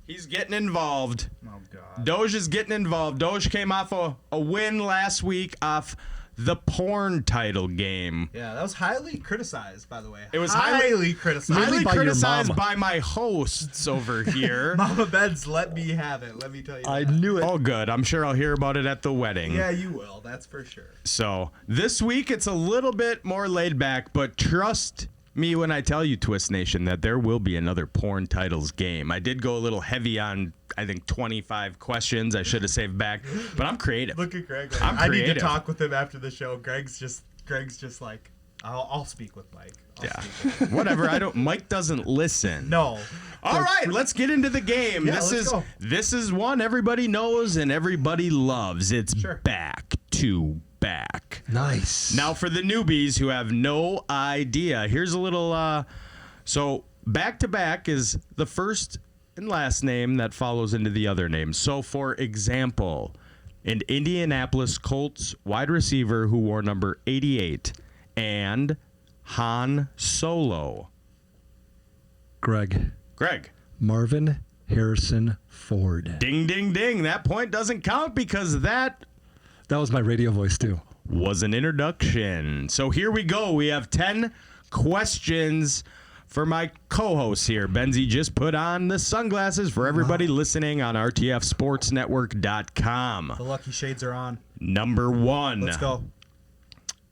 He's getting involved. Oh, God. Doge is getting involved. Doge came off a win last week off the porn title game. Yeah, that was highly criticized, by the way. It was highly criticized. Highly by your criticized mom. by my hosts over here. Mama Beds let me have it. Let me tell you I that. knew it. Oh, good. I'm sure I'll hear about it at the wedding. Yeah, you will. That's for sure. So this week it's a little bit more laid back, but trust me when I tell you, Twist Nation, that there will be another porn titles game. I did go a little heavy on, I think, 25 questions. I should have saved back, but I'm creative. Look at Greg. I'm I need creative. to talk with him after the show. Greg's just like, I'll speak with Mike. Yeah, whatever. Mike doesn't listen. No. All right, let's get into the game. Yeah, let's go. This is one everybody knows and everybody loves. It's back to back. Nice. Now for the newbies who have no idea, here's a little. So back to back is the first and last name that follows into the other name. So for example, an Indianapolis Colts wide receiver who wore number 88 and Han Solo. Greg. Marvin Harrison Ford. Ding, ding, ding. That point doesn't count because that was my radio voice, too. Was an introduction. So here we go. We have 10 questions for my co-hosts here. Benzie just put on the sunglasses for everybody listening on RTFSportsNetwork.com. The lucky shades are on. Number 1. Let's go.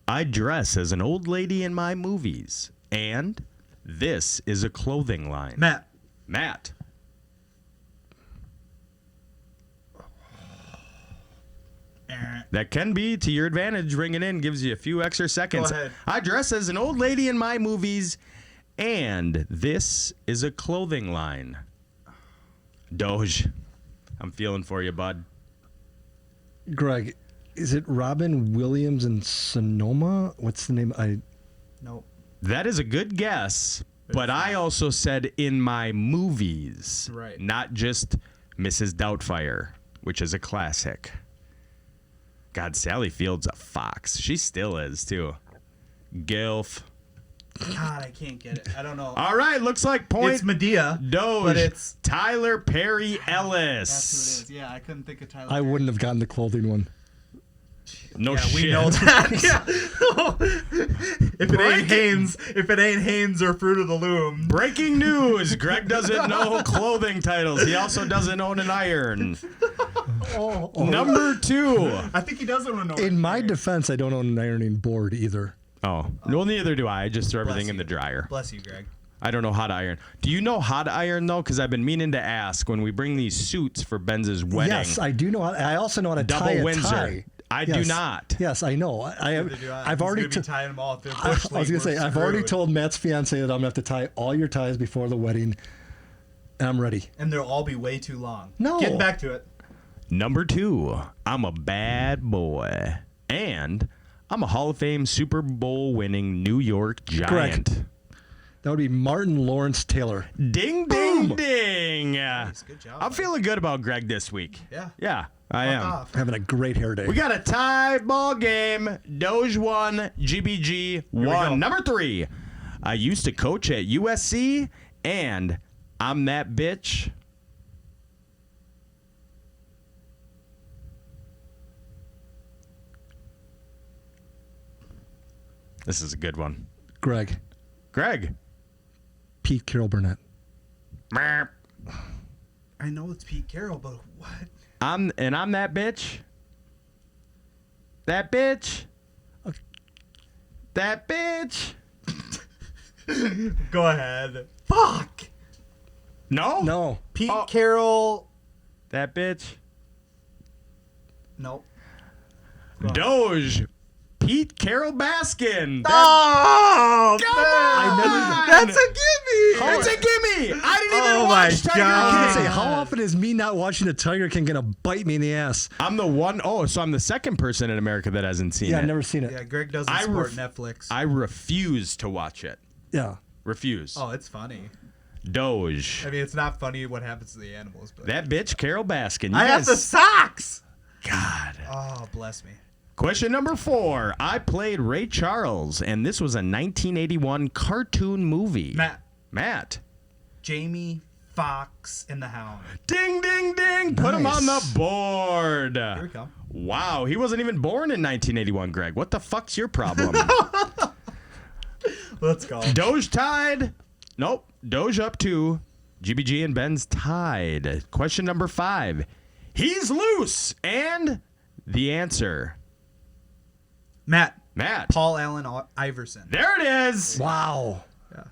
I dress as an old lady in my movies. And this is a clothing line. Matt. That can be to your advantage. Ringing in gives you a few extra seconds. Go ahead. I dress as an old lady in my movies, and this is a clothing line. Doge, I'm feeling for you, bud. Greg, is it Robin Williams and Sonoma? What's the name? Nope. That is a good guess, but I also said in my movies, Right. Not just Mrs. Doubtfire, which is a classic. God, Sally Field's a fox. She still is, too. Gilf. God, I can't get it. I don't know. All right, looks like point. It's Medea. Doge. But it's Tyler Perry Ellis. That's who it is. Yeah, I couldn't think of Tyler. I wouldn't have gotten the clothing one. No Yeah, shit. we know that. If it ain't Hanes or Fruit of the Loom. Breaking news. Greg doesn't know clothing titles. He also doesn't own an iron. Number 2. I think he doesn't know. In my defense, I don't own an ironing board either. Oh, well, neither do I. I just throw everything in the dryer. Bless you, Greg. I don't know how to iron. Do you know how to iron, though? Because I've been meaning to ask when we bring these suits for Benz's wedding. Yes, I do know. I also know how to Double tie a Windsor. tie. I do not. Yes, I know. I've already tying them all. I was going to say, I've already told Matt's fiance that I'm going to have to tie all your ties before the wedding, and I'm ready. And they'll all be way too long. No. Getting back to it. Number 2, I'm a bad boy. And I'm a Hall of Fame Super Bowl winning New York Giant. Correct. That would be Martin Lawrence Taylor. Ding, ding, ding. Nice, good job. I'm feeling good about Greg this week. Yeah. Yeah, I am. Off. Having a great hair day. We got a tie ball game. Doge 1, GBG 1. Number 3, I used to coach at USC, and I'm that bitch. This is a good one. Greg. Pete Carroll Burnett. Meow. I know it's Pete Carroll, but what? I'm that bitch. That bitch. That bitch. Go ahead. Fuck. No. Pete Carroll. That bitch. Nope. Doge. Pete Carroll Baskin. Oh, Come man. on! That's a gimme. That's a gimme! I didn't even Oh my watch Tiger God. I King. was gonna say, how often is me not watching the Tiger King gonna bite me in the ass? I'm the one. Oh, so I'm the second person in America that hasn't seen Yeah, it. I've never seen it. Yeah, Greg doesn't I support ref- Netflix. I refuse to watch it. Yeah. Refuse. Oh, it's funny. Doge. I mean, it's not funny what happens to the animals, but That bitch, Carol Baskin. You I have guys- the socks. God. Oh, bless me. Question number 4. I played Ray Charles, and this was a 1981 cartoon movie. Matt. Jamie Foxx and the Hound. Ding, ding, ding. Put him on Nice. the board. Here we come. Wow, he wasn't even born in 1981, Greg. What the fuck's your problem? Let's go. Doge tied. Nope. Doge up 2. GBG and Ben's tied. Question number 5. He's loose. And the answer. Matt. Matt. Paul Allen Iverson. There it is. Wow. Yeah,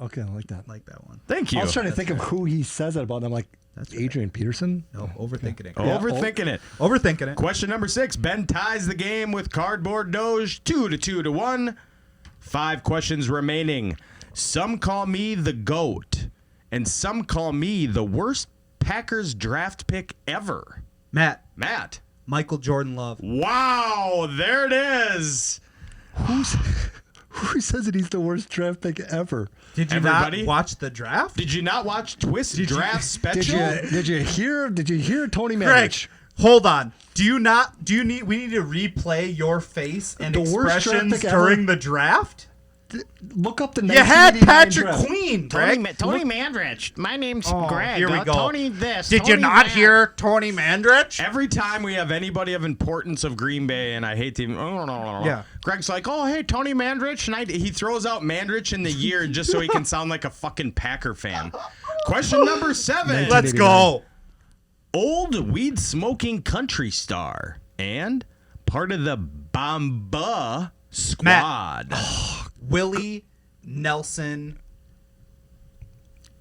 Okay, I like that. like that one. Thank you. I was trying to think of who he says that about, and I'm like, That's Adrian Peterson? No, overthinking it. Overthinking it. Overthinking it. Question number 6. Ben ties the game with Cardboard Doge 2-1. 5 questions remaining. Some call me the GOAT, and some call me the worst Packers draft pick ever. Matt. Michael Jordan Love. Wow, there it is. Who says that he's the worst draft pick ever? Did you Everybody? not watch the draft? Did you not watch Twist Draft Special? Did you hear Tony Greg, Manich? hold on. We need to replay your face and The worst draft expressions pick ever? during the draft? Look up the You had 1989 Patrick draft. Queen, Greg. Tony Mandrich. My name's Greg. Here we go. Tony this. Did you Tony not that. hear Tony Mandrich? Every time we have anybody of importance of Green Bay, and I hate to even, Yeah. Greg's like, oh, hey, Tony Mandrich, and he throws out Mandrich in the year just so he can sound like a fucking Packer fan. Question number 7. Let's go. Old weed-smoking country star and part of the Bamba squad. Willie Nelson.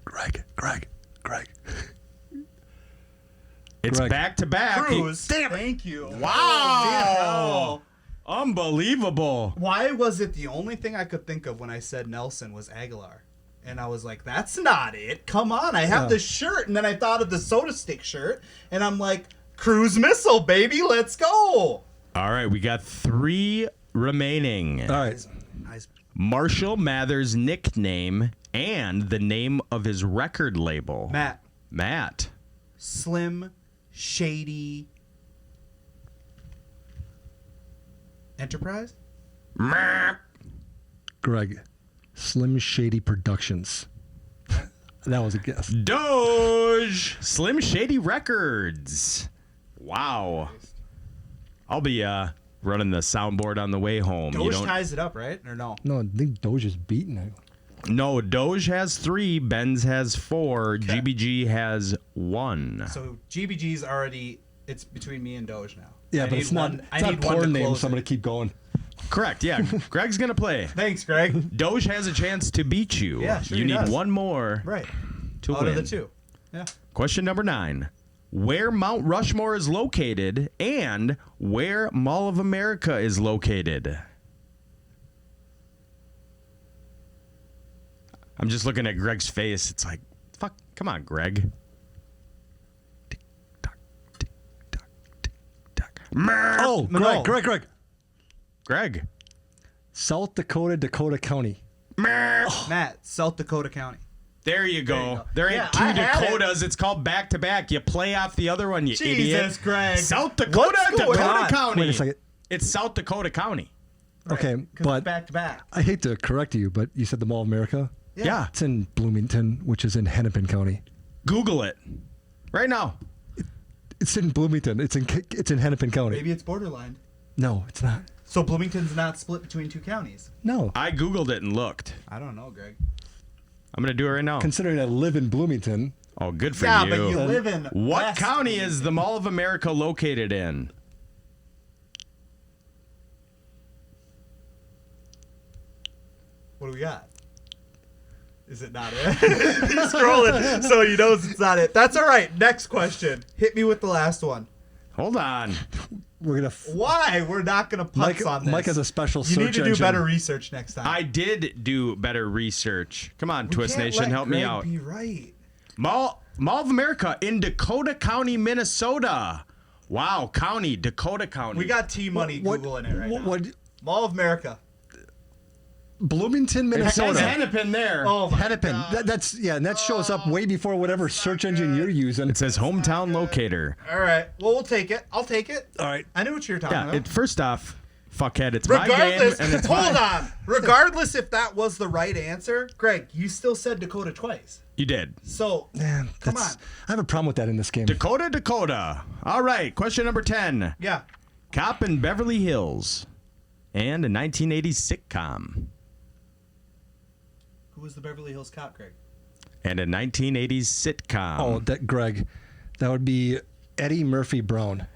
Greg. It's Greg. back-to-back. Cruz. Thank you. Wow. Unbelievable. Why was it the only thing I could think of when I said Nelson was Aguilar? And I was like, that's not it. Come on. I have the shirt. And then I thought of the Soda Stick shirt. And I'm like, Cruise Missile, baby. Let's go. All right, we got 3 remaining. All right. Marshall Mathers' nickname and the name of his record label. Matt. Slim Shady Enterprise? Greg. Slim Shady Productions. That was a guess. Doge. Slim Shady Records. Wow. I'll be running the soundboard on the way home. Doge ties it up, right? Or no? No, I think Doge is beating it. No, Doge has 3. Benz has 4. Okay. GBG has 1. So GBG's already, it's between me and Doge now. Yeah, I but need it's not, one- it's I not need one to porn name, close so I'm it. going to keep going. Correct, yeah. Greg's going to play. Thanks, Greg. Doge has a chance to beat you. Yeah, sure You he need does. one more Right. to Out win. of the 2. Yeah. Question number 9. Where Mount Rushmore is located and where Mall of America is located. I'm just looking at Greg's face. It's like, fuck, come on, Greg. Tick, tock, tick, tock, tick, tock. Oh, No. Greg. Greg. South Dakota County. Matt, South Dakota County. There you go. There you go. There Yeah, ain't 2 I had it. Dakotas. It's called back-to-back. You play off the other one, you idiot. Jesus, Greg. South Dakota, What's going Dakota on? County. Wait a second. It's South Dakota County. Okay, 'Cause but it's back to back. I hate to correct you, but you said the Mall of America. Yeah. It's in Bloomington, which is in Hennepin County. Google it right now. It's in Bloomington. It's in Hennepin County. Maybe it's borderline. No, it's not. So Bloomington's not split between two counties. No. I Googled it and looked. I don't know, Greg. I'm going to do it right now. Considering I live in Bloomington. Oh, good for Yeah, you. but you live in What West county is the Mall of America located in? What do we got? Is it not it? He's scrolling, so he knows it's not it. That's all right. Next question. Hit me with the last one. Hold on. We're gonna. Why? We're not going to punch on this. Mike has a special You search need to do engine. better research next time. I did do better research. Come on, We Twist can't Nation, let help me Greg out. Be right. Mall of America in Dakota County, Minnesota. Wow, county, Dakota County. We got T-Money Googling it right now. Mall of America. Bloomington, It says Minnesota. Hennepin there. Oh, my Hennepin. God. And that shows up way before whatever search engine you're using. It says hometown locator. All right. Well, we'll take it. I'll take it. All right. I knew what you were talking Yeah, about. first off, fuckhead, it's my game. Regardless, And it's hold my... on. Regardless if that was the right answer, Greg, you still said Dakota twice. You did. So, Man, come on. I have a problem with that in this game. Dakota. All right, question number 10. Yeah. Cop in Beverly Hills and a 1980s sitcom. Who was the Beverly Hills Cop, Greg? And a 1980s sitcom. Oh, Greg. That would be Eddie Murphy Brown.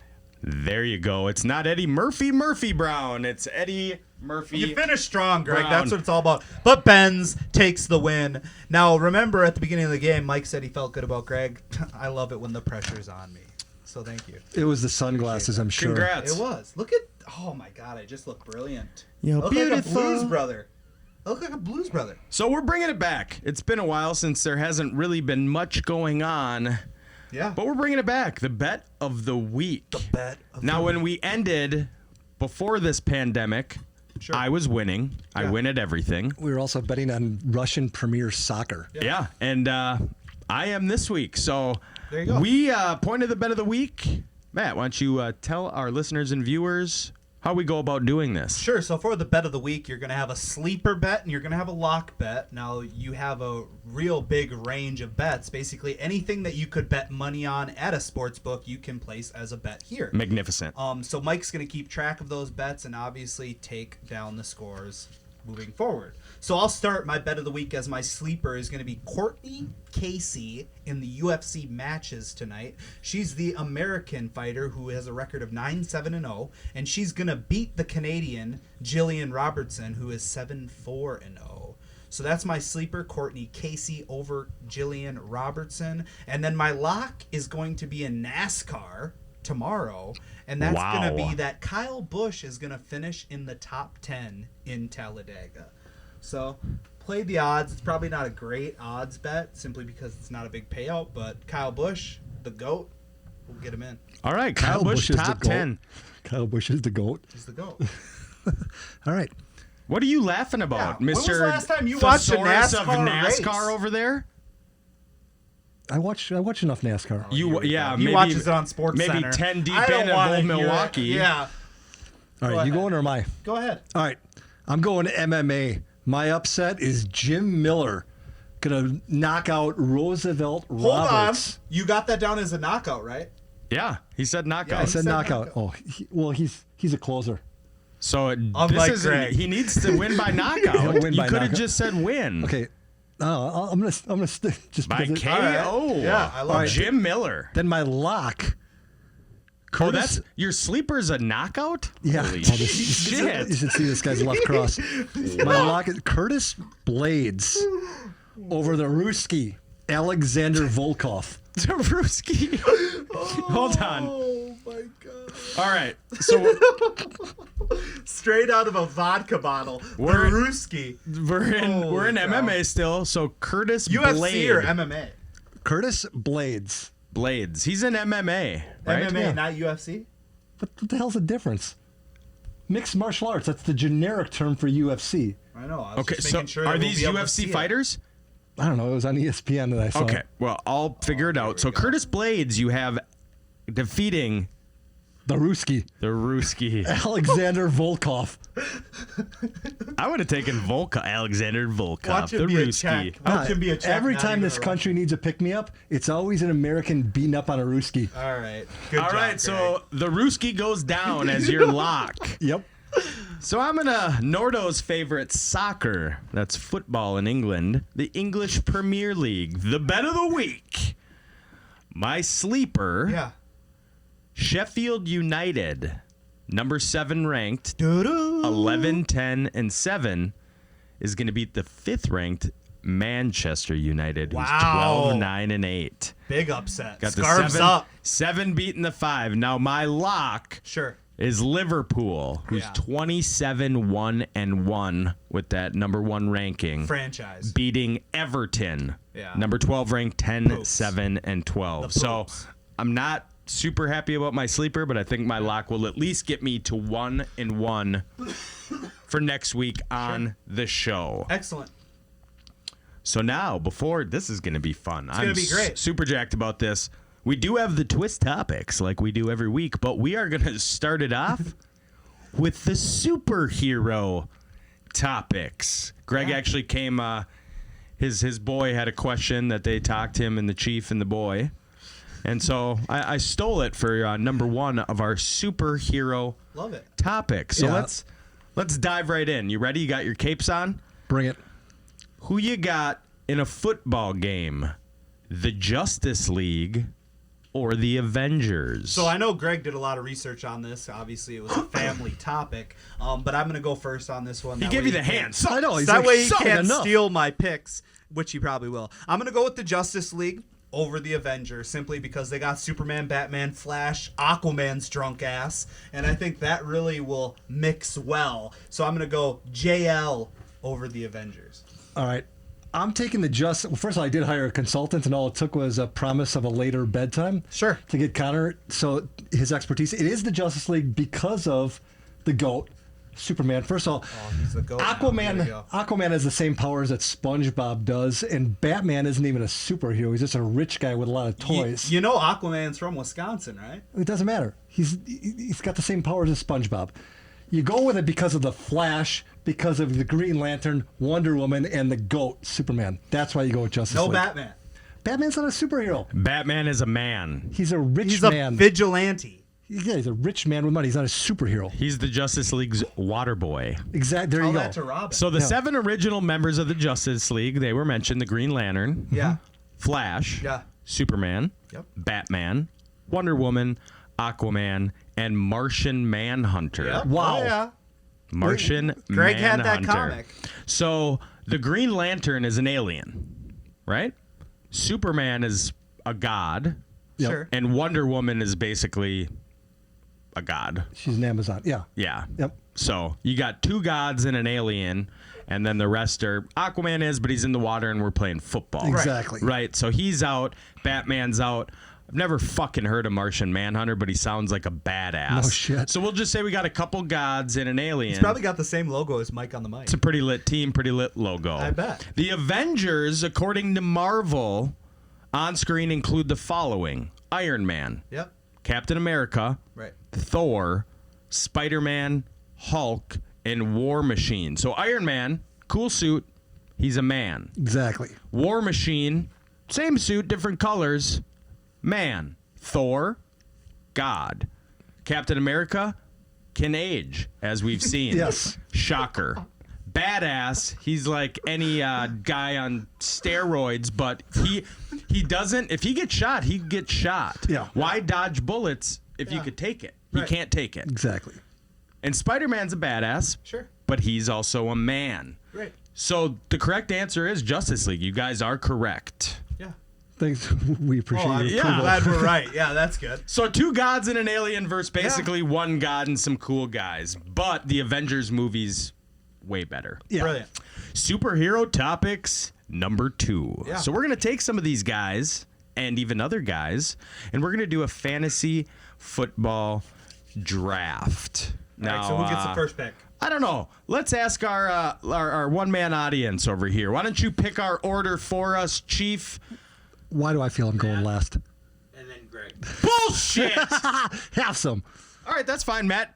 There you go. It's not Eddie Murphy Brown. It's Eddie Murphy. You finished strong, Greg. Brown. That's what it's all about. But Benz takes the win. Now, remember at the beginning of the game, Mike said he felt good about Greg. I love it when the pressure's on me. So thank you. It was the sunglasses, I'm sure. Congrats. It was. Look at. Oh my God! I just look brilliant. You're I look like a beautiful. blues brother. I look like a blues brother. So we're bringing it back. It's been a while since there hasn't really been much going on. Yeah. But we're bringing it back. The bet of the week. Bet of Now, the when we ended before this pandemic, Sure. I was winning. I win at everything. We were also betting on Russian Premier Soccer. Yeah. And I am this week. So There you go. we pointed the bet of the week. Matt, why don't you tell our listeners and viewers how we go about doing this? Sure. So for the bet of the week, you're going to have a sleeper bet and you're going to have a lock bet. Now, you have a real big range of bets. Basically, anything that you could bet money on at a sports book, you can place as a bet here. Magnificent. So Mike's going to keep track of those bets and obviously take down the scores moving forward. So I'll start my bet of the week as my sleeper is going to be Courtney Casey in the UFC matches tonight. She's the American fighter who has a record of 9-7-0, and she's going to beat the Canadian Jillian Robertson, who is 7-4-0. So that's my sleeper, Courtney Casey over Jillian Robertson. And then my lock is going to be in NASCAR tomorrow, and that's going to be that Kyle Busch is going to finish in the top 10 in Talladega. So play the odds. It's probably not a great odds bet simply because it's not a big payout, but Kyle Busch, the GOAT, we'll get him in. All right, Kyle Busch, is the top GOAT. 10. Kyle Busch is the GOAT. He's the GOAT. All right. What are you laughing about, Yeah, when was the Mr. last time you watched a Thesaurus of NASCAR race? NASCAR over there? I watch enough NASCAR. He watches it on Sports maybe Center. 10 deep I don't in of wanna old hear it. Milwaukee. Yeah. All right, Go you ahead. going or am I? Go ahead. All right, I'm going MMA. My upset is Jim Miller gonna knock out Roosevelt Hold Roberts. on. You got that down as a knockout, right? Yeah, he said knockout. I said said knockout. knockout. Oh, he's a closer. So Unlike this isn't. Greg. He needs to win by knockout. He'll win you by could have knockout. just said win. Okay, I'm gonna stick just By because. KO. Yeah, I love it. Jim Miller. Then my lock. Oh, Curtis, that's your sleeper's a knockout. yeah. Holy Oh, this- shit. You should see this guy's left cross. My lock is Curtis Blades over the Ruski Alexander Volkov. Ruski. Hold on. Oh my god. All right. So Straight out of a vodka bottle. We're- Baruski. we're in cow. MMA still. So Curtis UFC or Blade. MMA? Curtis Blades. Blades. He's in MMA, right? MMA, Yeah. not UFC? What the hell's the difference? Mixed martial arts. That's the generic term for UFC. I know. I was Okay, just so making sure are that we'll these be able to UFC see it. fighters? I don't know. It was on ESPN that I saw. Okay, it. well, I'll figure it out. So Curtis Blades, you have defeating The Ruski. The Ruski. Alexander Volkov. I would have taken Alexander Volkov. Watch The him be a Ruski. Czech. Watch him be a Czech. Every not time even this a country needs a pick-me-up, it's always an American beating up on a Ruski. Russian. All right. Good All job, right, Greg. so the Ruski goes down as your lock. Yep. So I'm going to Nordo's favorite soccer. That's football in England. The English Premier League. The bet of the week. My sleeper. Yeah. Sheffield United. Number 7 ranked. Doo-doo. 11, 10, and 7 is going to beat the 5th ranked Manchester United, who's Wow. 12, 9, and 8. Big upset. Got the Scarves 7, up. 7 beating the 5. Now my lock Sure. is Liverpool, who's Yeah. 27, 1, and 1 with that number 1 ranking, Franchise. beating Everton, Yeah. number 12 ranked 10, Poops. 7, and 12. The So poops. I'm not super happy about my sleeper, but I think my lock will at least get me to 1 and 1 for next week on the show. Excellent. So now, before this is going to be fun. I'm gonna be great. Super jacked about this. We do have the twist topics like we do every week, but we are going to start it off with the superhero topics. Greg actually came. His boy had a question that they talked him and the chief and the boy, and so I stole it for number 1 of our superhero Love it. topic. So Yeah. let's dive right in. You ready? You got your capes on? Bring it. Who you got in a football game? The Justice League or the Avengers? So I know Greg did a lot of research on this. Obviously, it was a family topic. But I'm going to go first on this one. He That gave way you the can't- hand. So I know. He's That like, way he "Son, can't enough." steal my picks, which he probably will. I'm going to go with the Justice League over the Avengers simply because they got Superman, Batman, Flash, Aquaman's drunk ass. And I think that really will mix well. So I'm going to go JL over the Avengers. All right. I'm taking the Justice. Well, first of all, I did hire a consultant, and all it took was a promise of a later bedtime. Sure. To get Connor. So his expertise. It is the Justice League because of the GOAT, Superman. First of all, He's the GOAT now. Here we go. Aquaman has the same powers that SpongeBob does, and Batman isn't even a superhero. He's just a rich guy with a lot of toys. You know Aquaman's from Wisconsin, right? It doesn't matter. He's got the same powers as SpongeBob. You go with it because of the Flash, because of the Green Lantern, Wonder Woman, and the GOAT, Superman. That's why you go with Justice No League. Batman. Batman's not a superhero. Batman is a man. He's a rich He's man. a vigilante. Yeah, he's a rich man with money. He's not a superhero. He's the Justice League's water boy. Exactly. There Tell you go. that to Robin. So the Yeah. 7 original members of the Justice League, they were mentioned: the Green Lantern, yeah. Flash, Yeah. Superman, Yep. Batman, Wonder Woman, Aquaman, and Martian Manhunter. Yep. Wow. Oh, yeah. Martian Greg had Manhunter. that comic. So the Green Lantern is an alien, right? Superman is a god, Yep. Sure. and Wonder Woman is basically a god. She's an Amazon. Yeah. Yeah. Yep. So you got 2 gods and an alien, and then the rest are Aquaman is, but he's in the water, and we're playing football. Exactly. Right. So he's out. Batman's out. I've never fucking heard of Martian Manhunter, but he sounds like a badass. No shit. So we'll just say we got a couple gods and an alien. He's probably got the same logo as Mike on the mic. It's a pretty lit team, pretty lit logo. I bet. The Avengers, according to Marvel, on screen include the following: Iron Man, Yep. Captain America, Right. Thor, Spider-Man, Hulk, and War Machine. So Iron Man, cool suit, he's a man. Exactly. War Machine, same suit, different colors, man. Thor, God. Captain America can age, as we've seen. Yes. Shocker. Badass. He's like any guy on steroids, but he doesn't. If he gets shot, he gets shot. Yeah. Why dodge bullets if you Yeah. could take it? You Right. can't take it. Exactly. And Spider-Man's a badass, Sure. but he's also a man. Right. So the correct answer is Justice League. You guys are correct. Yeah. Thanks. We appreciate I'm your yeah. approval. glad we're right. Yeah, that's good. So 2 gods and an alien versus basically 1 god and some cool guys. But the Avengers movie's way better. Yeah. Brilliant. Superhero topics number 2. Yeah. So we're going to take some of these guys and even other guys, and we're going to do a fantasy football draft. All right, so who gets the first pick? I don't know. Let's ask our one-man audience over here. Why don't you pick our order for us, Chief? Why do I feel I'm going last? And then Greg. Bullshit! Have some. All right, that's fine, Matt.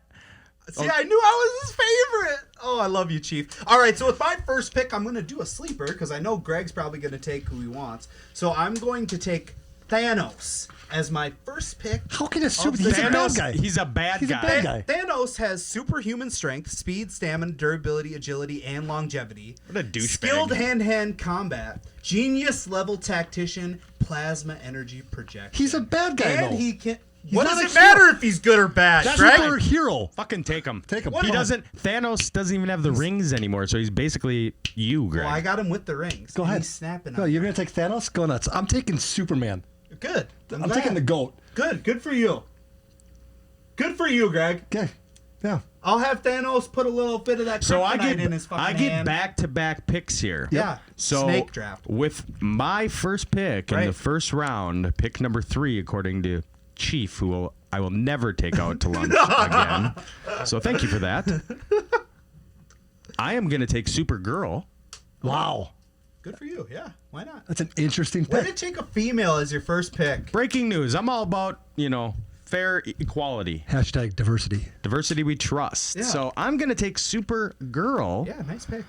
See, I knew I was his favorite. Oh, I love you, Chief. All right, so with my first pick, I'm going to do a sleeper because I know Greg's probably going to take who he wants. So I'm going to take Thanos as my first pick. How can a super? He's He's a bad guy. He's a bad He's a guy. bad guy. Thanos has superhuman strength, speed, stamina, durability, agility, and longevity. What a douchebag. Skilled hand-to-hand combat, genius-level tactician, plasma energy projection. He's a bad guy, And though. he can... He's What not does a it matter if he's good or bad, That's Greg? a hero. Fucking take him. Take him. He doesn't. Thanos doesn't even have the rings anymore, so he's basically you, Greg. Well, I got him with the rings. Go and ahead. He's snapping No, on you're gonna take Thanos. Go nuts. I'm taking Superman. Good. I'm glad. taking the GOAT. Good for you. Good for you, Greg. Okay. Yeah. I'll have Thanos put a little bit of that So kryptonite in his fucking hand. back-to-back picks here. Yeah. So Snake draft. with my first pick in Right. the first round, pick number 3, according to Chief, I will never take out to lunch again. So thank you for that. I am going to take Supergirl. Wow. Good for you. Yeah. Why not? That's an interesting Way to pick. take a female as your first pick. Breaking news. I'm all about, fair equality. Hashtag diversity. Diversity we trust. Yeah. So I'm going to take Supergirl. Yeah, nice pick.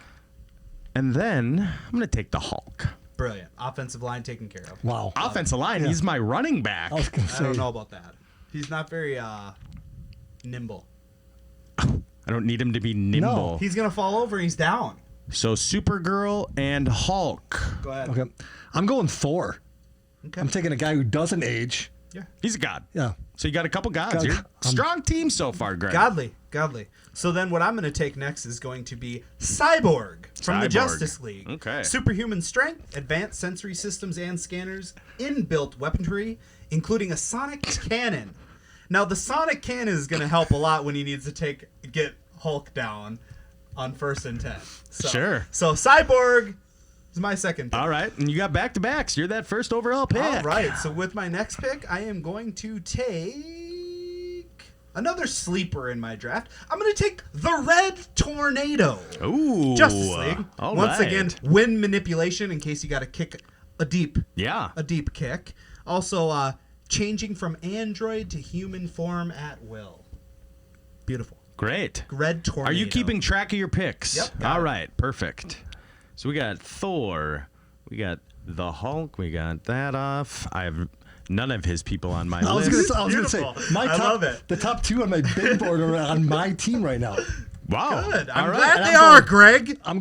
And then I'm going to take the Hulk. Brilliant. Offensive line taken care of. Wow. Offensive line, he's my running back. I was gonna say. I don't know about that. He's not very nimble. I don't need him to be nimble. No. He's going to fall over. He's down. So Supergirl and Hulk. Go ahead. Okay. I'm going Thor. Okay. I'm taking a guy who doesn't age. Yeah. He's a god. Yeah. So you got a couple gods God. here. Strong team so far, Greg. Godly. So then what I'm going to take next is going to be Cyborg from the Cyborg. Justice League. Okay. Superhuman strength, advanced sensory systems and scanners, inbuilt weaponry, including a sonic cannon. Now, the sonic cannon is going to help a lot when he needs to get Hulk down on 1st and 10. So, Sure. So Cyborg is my second pick. All right. And you got back-to-backs. You're that first overall pick. All right. So with my next pick, I am going to take another sleeper in my draft. I'm going to take the Red Tornado. Ooh. Justice League. All Once right. again, wind manipulation in case you got to kick a deep kick. Also, changing from android to human form at will. Beautiful. Great. Red Tornado. Are you keeping track of your picks? Yep, got All it. right. Perfect. So we got Thor. We got the Hulk. We got that off. I have none of his people on my I was list. gonna say Beautiful. I love it. The top 2 on my big board are on my team right now. Wow. Good. All I'm right. glad And they I'm are, going- Greg. I'm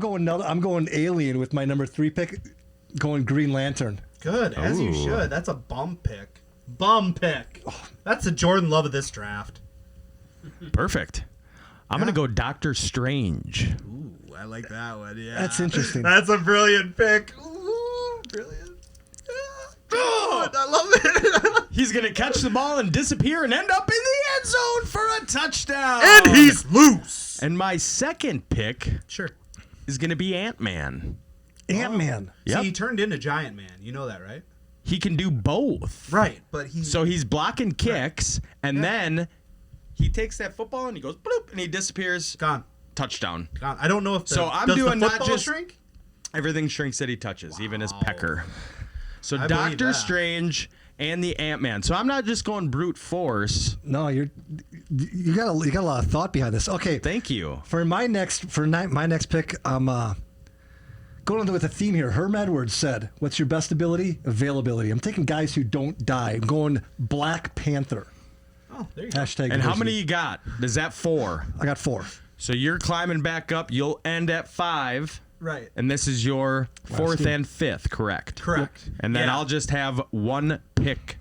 going Alien with my number 3 pick. Going Green Lantern. Good, as you Ooh. should. That's a bum pick. That's the Jordan Love of this draft. Perfect. I'm going to go Doctor Strange. Ooh, I like that one. Yeah, That's interesting. That's a brilliant pick. Ooh, brilliant. Oh, I love it. He's going to catch the ball and disappear and end up in the end zone for a touchdown. And he's loose. And my second pick Sure. is going to be Ant-Man. Ant-Man. Yep. See, he turned into Giant Man. You know that, right? He can do both. Right, but he. So he's blocking kicks, and then he takes that football and he goes bloop, and he disappears. gone. Touchdown. Gone. I don't know if. So I'm does doing the not football just- shrink. Everything shrinks that he touches, even his pecker. So I believe Doctor that. Strange and the Ant-Man. So I'm not just going brute force. No, you got a lot of thought behind this. Okay. Thank you. For my next pick, I'm going with a theme here. Herm Edwards said, "What's your best ability? Availability." I'm taking guys who don't die. I'm going Black Panther. Oh, there you go. Hashtag. And how diversity. many you got? Is that 4? I got 4. So you're climbing back up. You'll end at 5. Right. And this is your 4th team. and 5th, correct? Correct. And then Yeah. I'll just have 1 pick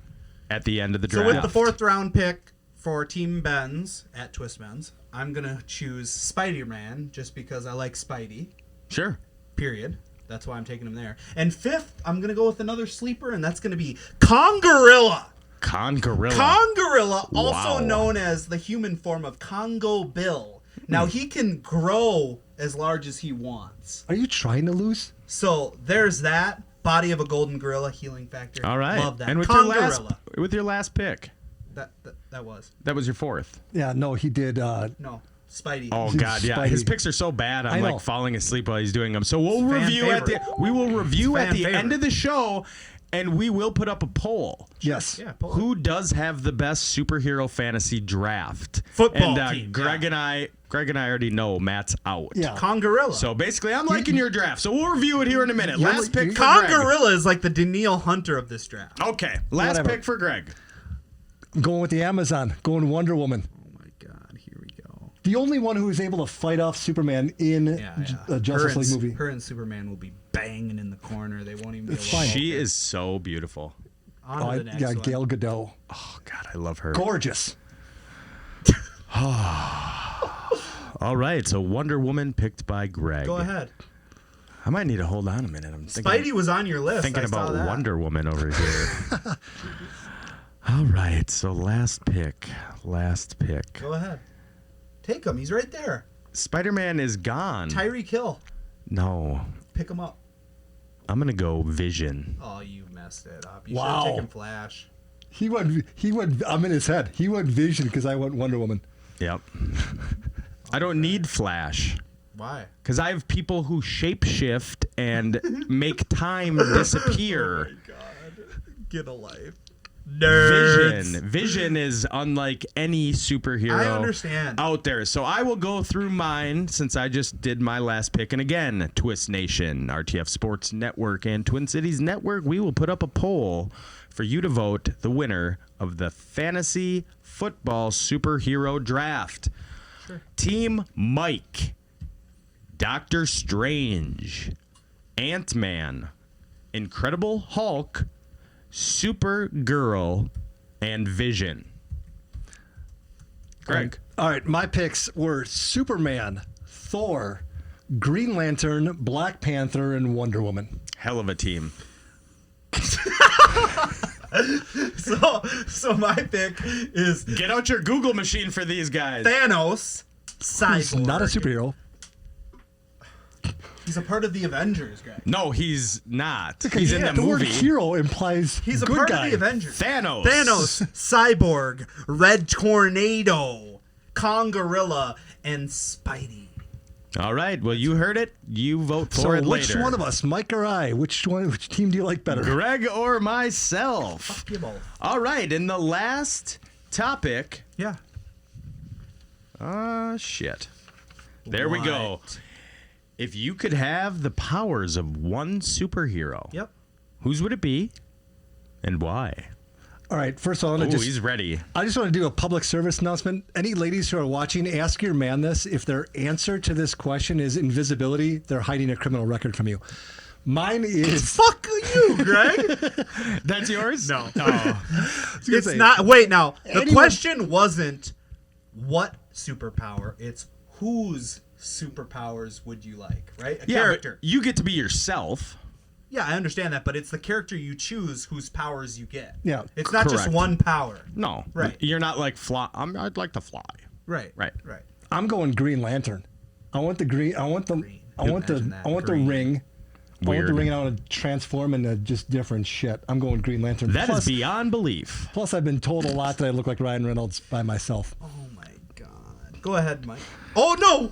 at the end of the So draft. with the 4th round pick for Team Benz at Twist Benz, I'm gonna choose Spider-Man just because I like Spidey. Sure. Period. That's why I'm taking him there. And 5th, I'm gonna go with another sleeper, and that's gonna be Kongorilla. Kongorilla. Kongorilla, also Wow. known as the human form of Congo Bill. Now he can grow as large as he wants. Are you trying to lose? So there's that. Body of a golden gorilla, healing factor. All right. Love that. And with your last pick, That was. that was your 4th. Yeah. No, he did. No. Spidey. Oh He's God, yeah. Spidey. His picks are so bad. I I'm know. like falling asleep while he's doing them. So we'll Fan review favorite. we will review Fan at the favorite. end of the show. And we will put up a poll. Yes. Yeah, pull it. Who does have the best superhero fantasy draft? Football and, team, Greg and I already know Matt's out. Yeah. Congarilla. So basically, I'm liking your draft. So we'll review it here in a minute. Yeah, Last pick for Congarilla is like the Daniil Hunter of this draft. Greg. Okay, last Whatever. pick for Greg. I'm going with the Amazon. Going Wonder Woman. Oh my God, here we go. The only one who was able to fight off Superman in a Justice League movie. Her and Superman will be banging in the corner. They won't even be It's able to fine. She is so beautiful. On to the next yeah, one. Gal Gadot. Oh God, I love her. Gorgeous. All right, so Wonder Woman picked by Greg. Go ahead. I might need to hold on a minute. I'm thinking, Spidey was on your list. thinking I saw about that. Wonder Woman over here. All right, so last pick. Go ahead. Take him. He's right there. Spider-Man is gone. Tyreek Hill. No, Pick him up. I'm gonna go Vision. Oh, you messed it up. You Wow. should have taken Flash. He went, I'm in his head. He went Vision because I went Wonder Woman. Yep. I don't need Flash. Why? Because I have people who shapeshift and make time disappear. Get a life. Nerds. Vision is unlike any superhero I understand. out there. So I will go through mine since I just did my last pick. And again, Twist Nation, RTF Sports Network, and Twin Cities Network, we will put up a poll for you to vote the winner of the Fantasy Football Superhero Draft. Sure. Team Mike, Doctor Strange, Ant-Man, Incredible Hulk, Supergirl, and Vision. Greg. All right, my picks were Superman, Thor, Green Lantern, Black Panther, and Wonder Woman. Hell of a team. So my pick is Get out your Google machine for these guys. Thanos. He's Cyborg. not a superhero. He's a part of the Avengers, Greg. No, he's not. He's in the the word movie. hero implies He's a good part guy. of the Avengers. Thanos. Cyborg, Red Tornado, Congarilla, and Spidey. All right. Well, you heard it. You vote for So it which later. one of us, Mike or I, which team do you like better? Greg or myself? Fuck you both. All right. And the last topic. Yeah. Shit. There we go. If you could have the powers of one superhero, Yep. whose would it be and why? All right, first of all, Oh, he's ready. I just want to do a public service announcement. Any ladies who are watching, ask your man this. If their answer to this question is invisibility, they're hiding a criminal record from you. Mine is... Fuck you, Greg. That's yours? No. Oh. It's not. Wait, now. The Anyone- question wasn't what superpower. It's whose superpowers would you like, right? A Yeah, character. but you get to be yourself. Yeah, I understand that, but it's the character you choose whose powers you get. Yeah. It's not just Correct. one power. No. Right. You're not like fly. I'd like to fly. Right. Right. Right. I'm going Green Lantern. I want the green. I want the. I want Imagine the. that, I want green. the ring. I want Weird. the ring, and I want to transform into just different shit. I'm going Green Lantern. That plus, is beyond belief. Plus, I've been told a lot that I look like Ryan Reynolds by myself. Oh my God. Go ahead, Mike. Oh no!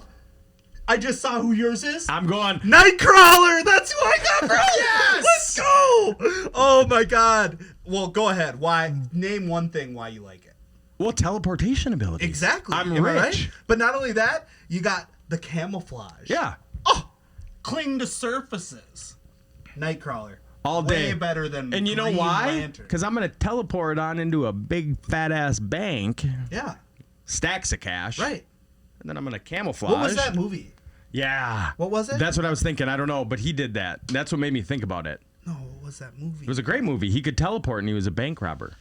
I just saw who yours is. I'm going. Nightcrawler! That's who I got, bro! Yes! Let's go! Oh my God. Well, go ahead. Why? Name one thing why you like it. Well, teleportation ability. Exactly. I'm Am I rich. right? But not only that, you got the camouflage. Yeah. Oh! Cling to surfaces. Nightcrawler. All day. Way better than And you know Green why? Lantern. Because I'm going to teleport on into a big fat ass bank, Yeah. stacks of cash. Right. And then I'm going to camouflage. What was that movie? Yeah. What was it? That's what I was thinking. I don't know, but he did that. That's what made me think about it. No, what was that movie? It was a great movie. He could teleport and he was a bank robber.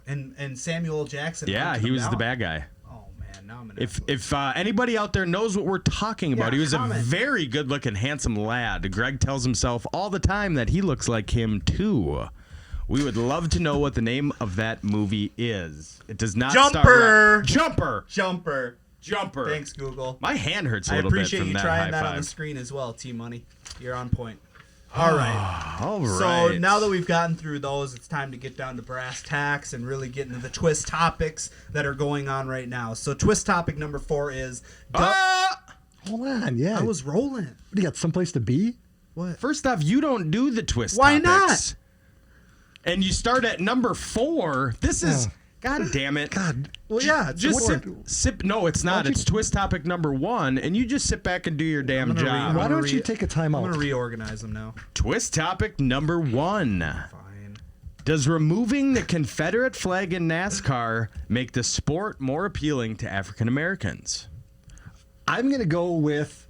And Samuel Jackson. Yeah, hunted he him was the down. bad guy. Oh man, now I'm gonna. If anybody out there knows what we're talking about, Yeah, he was comment. a very good-looking, handsome lad. Greg tells himself all the time that he looks like him too. We would love to know what the name of that movie is. It does not Jumper. start right. Jumper. Thanks, Google. My hand hurts a I little bit appreciate from you that trying high that on the five. screen as well, T-Money. You're on point. All right. All right. So now that we've gotten through those, it's time to get down to brass tacks and really get into the twist topics that are going on right now. So twist topic number 4 is... Hold on, yeah. I was rolling. What, do you got someplace to be? What? First off, you don't do the twist Why topics. and you start at number 4. This is, God damn it. God. Well, yeah, Just sip. No, it's not. It's twist topic number 1, and you just sit back and do your damn job. Why don't you take a time I'm out? going to reorganize them now. Twist topic number 1. Fine. Does removing the Confederate flag in NASCAR make the sport more appealing to African Americans? I'm going to go with,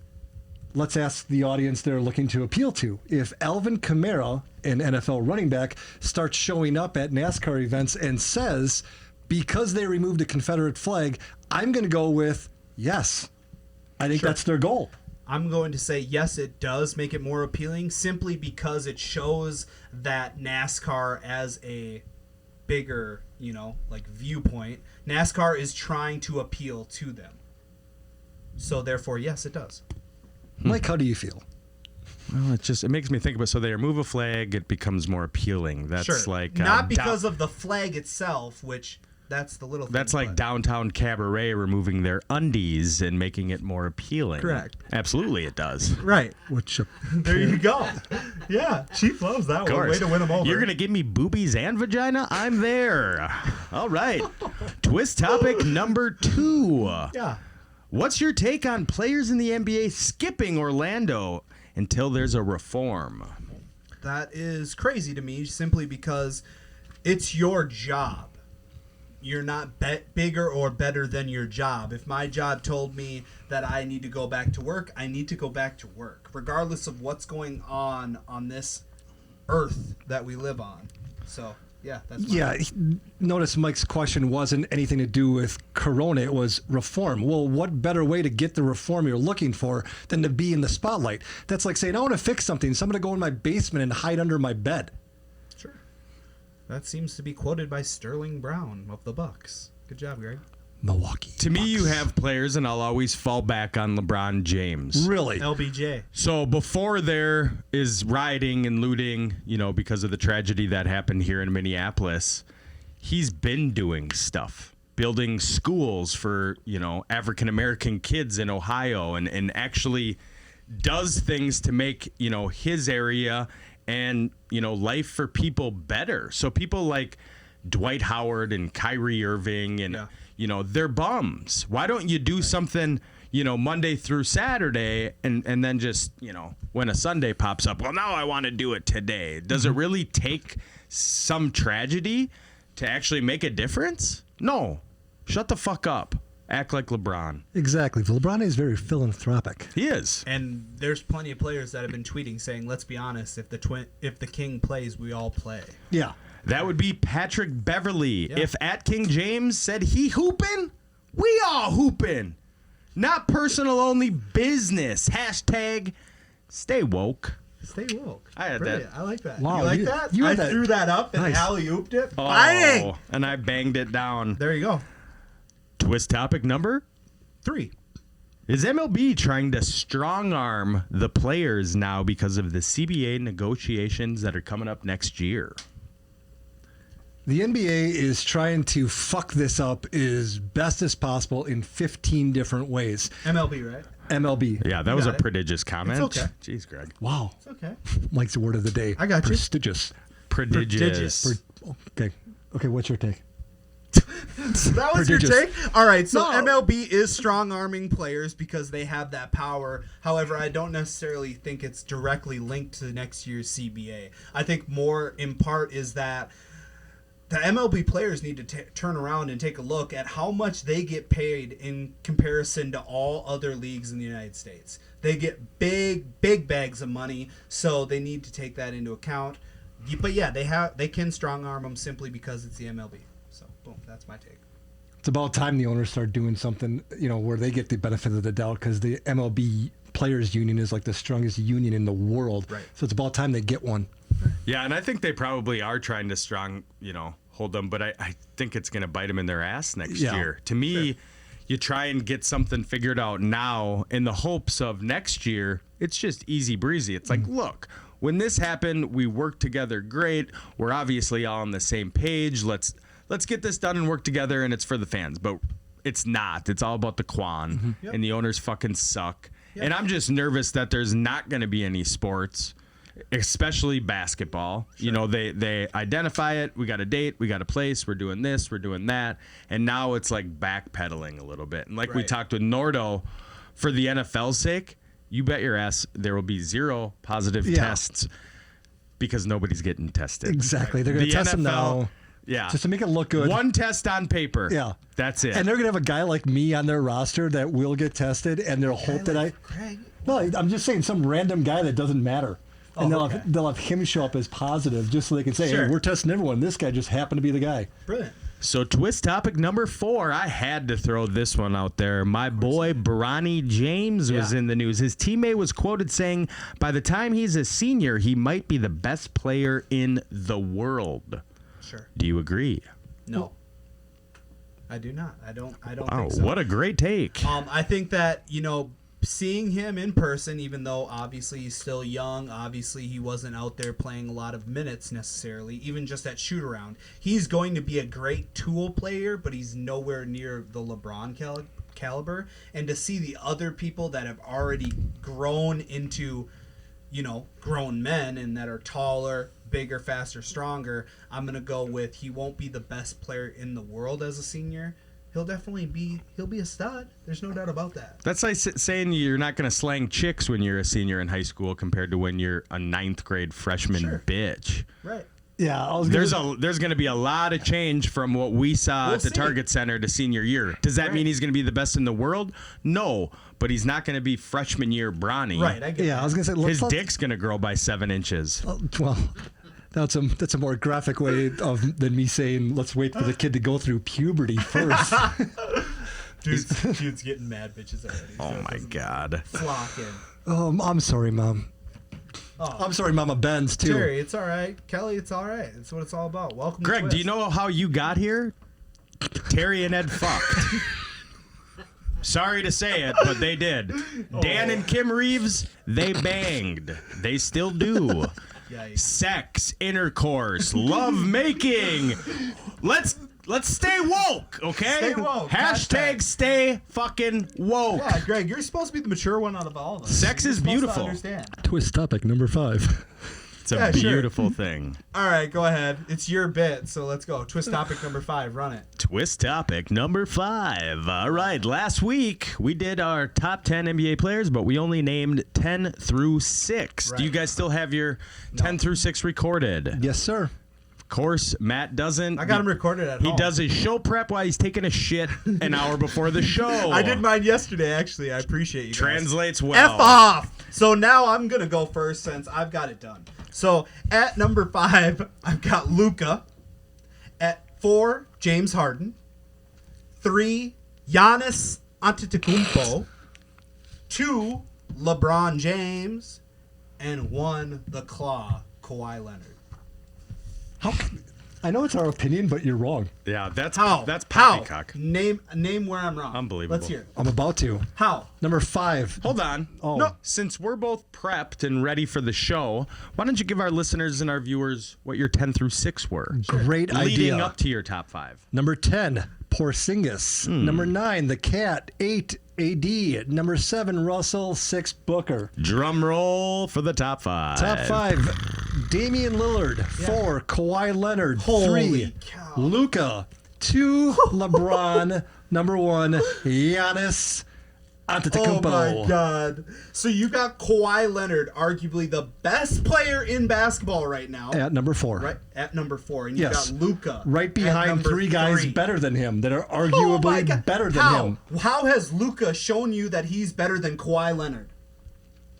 let's ask the audience they're looking to appeal to. If Alvin Kamara, an NFL running back, starts showing up at NASCAR events and says, because they removed the Confederate flag, I'm going to go with yes. I think that's their goal. I'm going to say yes, it does make it more appealing simply because it shows that NASCAR as a bigger, viewpoint, NASCAR is trying to appeal to them. So therefore, yes, it does. Mike, how do you feel? Well, it makes me think about, so they remove a flag, it becomes more appealing. That's Sure. like not because of the flag itself, which that's the little thing. That's like Downtown Cabaret removing their undies and making it more appealing. Correct. Absolutely, it does. Right. Which There you go. Yeah, Chief loves that Of one. course. Way to win him over. You're going to give me boobies and vagina? I'm there. All right. Twist topic number 2. Yeah. What's your take on players in the NBA skipping Orlando until there's a reform? That is crazy to me simply because it's your job. You're not bigger or better than your job. If my job told me that I need to go back to work, I need to go back to work, regardless of what's going on this earth that we live on. So, yeah, that's notice Mike's question wasn't anything to do with Corona. It was reform. Well, what better way to get the reform you're looking for than to be in the spotlight? That's like saying, I want to fix something, so I'm going to go in my basement and hide under my bed. Sure. That seems to be quoted by Sterling Brown of the Bucks. Good job, Greg. Milwaukee. To me, Bucks. you have players, and I'll always fall back on LeBron James. Really? LBJ. So before there is rioting and looting, because of the tragedy that happened here in Minneapolis, he's been doing stuff, building schools for, African American kids in Ohio, and actually does things to make, his area and, life for people better. So people like Dwight Howard and Kyrie Irving and, they're bums. Why don't you do something, Monday through Saturday and then just, when a Sunday pops up, well, now I want to do it today. Does it really take some tragedy to actually make a difference? No. Shut the fuck up. Act like LeBron. Exactly. LeBron is very philanthropic. He is. And there's plenty of players that have been tweeting saying, let's be honest, if the king plays, we all play. Yeah. That would be Patrick Beverly. Yeah. If at King James said he hooping, we all hooping. Not personal, only business. Hashtag stay woke. Stay woke. I had Brilliant. that. I like that. Wow, You like you- that? you I had that. threw that up and Nice. alley-ooped it. Oh, Bang! and I banged it down. There you go. Twist topic number 3. is MLB trying to strong arm the players now because of the CBA negotiations that are coming up next year. The NBA is trying to fuck this up as best as possible in 15 different ways. MLB, right? MLB. Yeah, that was a got it. prodigious comment. It's okay. Jeez, Greg. Wow. It's okay. Mike's the word of the day. I got you. Prestigious. Prodigious. Okay. Okay, what's your take? That was your Prodigious. take? All right, so No. MLB is strong-arming players because they have that power. However, I don't necessarily think it's directly linked to next year's CBA. I think more in part is that the MLB players need to turn around and take a look at how much they get paid in comparison to all other leagues in the United States. They get big bags of money, so they need to take that into account. But yeah, they can strong arm them simply because it's the MLB. So boom, that's my take. It's about time the owners start doing something, where they get the benefit of the doubt, because the MLB Players Union is like the strongest union in the world. Right. So it's about time they get one. Yeah, and I think they probably are trying to hold them, but I think it's going to bite them in their ass next Yeah. year. To me, you try and get something figured out now in the hopes of next year, it's just easy breezy. It's like, look, when this happened, we worked together great. We're obviously all on the same page. Let's get this done and work together, and it's for the fans. But it's not. It's all about the Quan, and the owners fucking suck. And I'm just nervous that there's not going to be any sports especially basketball. You know, they identify it. We got a date. We got a place. We're doing this. We're doing that. And now it's like backpedaling a little bit. And like we talked with Nordo, for the NFL's sake, you bet your ass there will be 0 positive tests because nobody's getting tested. Exactly. They're going to test them now. Yeah. Just to make it look good. One test on paper. Yeah. That's it. And they're going to have a guy like me on their roster that will get tested, and they'll hope that Craig. No, I'm just saying some random guy that doesn't matter. And they'll have him show up as positive just so they can say, hey, we're testing everyone. This guy just happened to be the guy. Brilliant. So twist topic number 4, I had to throw this one out there. My boy Bronny James was in the news. His teammate was quoted saying, by the time he's a senior, he might be the best player in the world. Sure. Do you agree? No. I do not. I don't Oh, think so. what a great take. I think that, seeing him in person, even though obviously he's still young, obviously he wasn't out there playing a lot of minutes necessarily, even just at shoot around, he's going to be a great tool player, but he's nowhere near the LeBron caliber. And to see the other people that have already grown into, grown men and that are taller, bigger, faster, stronger, I'm going to go with he won't be the best player in the world as a senior. He'll be a stud. There's no doubt about that. That's like saying you're not going to slang chicks when you're a senior in high school compared to when you're a 9th grade freshman bitch. Right. Yeah, there's going to be a lot of change from what we saw at the Target Center to senior year. Does that mean he's going to be the best in the world? No, but he's not going to be freshman year Bronny. Right. I get that. I was going to say his dick's going to grow by 7 inches. Well, that's a more graphic way than me saying let's wait for the kid to go through puberty first. Dude's getting mad bitches already. Oh my God. Flocking. Oh, I'm sorry, Mom. Oh. I'm sorry, Mama Benz, too. Terry, it's all right. Kelly, it's all right. That's what it's all about. Welcome Greg, to do you know how you got here? Terry and Ed fucked. Sorry to say it, but they did. Dan and Kim Reeves, they banged. They still do. Yikes. Sex, intercourse, love making. Let's stay woke, okay? Stay woke. Hashtag stay fucking woke. Yeah, Greg, you're supposed to be the mature one out of all of us. Sex is beautiful. Understand. Twist topic number 5. It's a beautiful thing. All right, go ahead. It's your bit, so let's go. Twist topic number 5. Run it. Twist topic number 5. All right, last week we did our top 10 NBA players, but we only named 10 through 6. Right. Do you guys still have your 10 through 6 recorded? Yes, sir. Of course, Matt doesn't. I got him recorded at home. He does his show prep while he's taking a shit an hour before the show. I did mine yesterday, actually. I appreciate you guys. Translates well. F off! So now I'm going to go first since I've got it done. So at number 5, I've got Luka. At 4, James Harden. 3, Giannis Antetokounmpo. 2, LeBron James. And 1, the Claw, Kawhi Leonard. I know it's our opinion, but you're wrong. Yeah, that's How? poppycock. Name where I'm wrong. Unbelievable. Let's hear it. I'm about to. How? Number 5. Hold on. Oh. No, since we're both prepped and ready for the show, why don't you give our listeners and our viewers what your 10 through 6 were? Great idea. Leading up to your top 5. Number 10, Porzingis. Number 9, the Cat. 8, AD. Number 7, Russell. 6, Booker. Drum roll for the top 5. Top 5, Damian Lillard. 4, Kawhi Leonard. Holy 3, cow. Luka. 2, LeBron. Number 1, Giannis Antetokounmpo. Oh my God! So you got Kawhi Leonard, arguably the best player in basketball right now. At number 4. Right at number 4, and you Yes. got Luka Right behind 3 guys better than him that are arguably better than him. How has Luka shown you that he's better than Kawhi Leonard?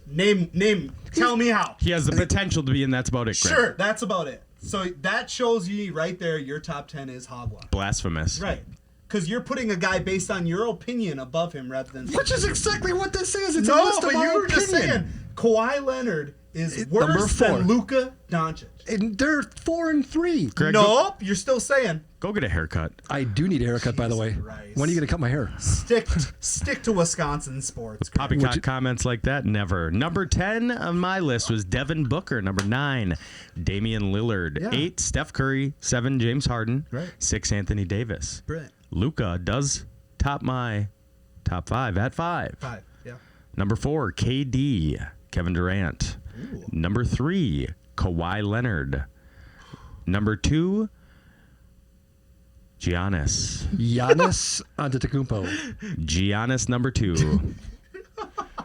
Name. Tell me how. He has the potential to be, and that's about it, Greg. Sure, that's about it. So that shows you right there your top 10 is hogwash. Blasphemous. Right. Because you're putting a guy based on your opinion above him rather than... Which is exactly what this is. It's a No, list but of you our were just opinion. saying Kawhi Leonard is number worse 4. than Luka Doncic. And they're 4 and 3. Greg, Nope, you're still saying go get a haircut. I do need a haircut, by the way. Christ. When are you going to cut my hair? stick to Wisconsin sports. Greg. Poppycock comments like that, never. Number 10 on my list was Devin Booker. Number 9, Damian Lillard. Yeah. 8, Steph Curry. 7, James Harden. Right. 6, Anthony Davis. Brilliant. Luka does top my top 5 at 5. 5, yeah. Number 4, KD. Kevin Durant. Number 3, Kawhi Leonard. Number 2, Giannis Antetokounmpo. Giannis number 2.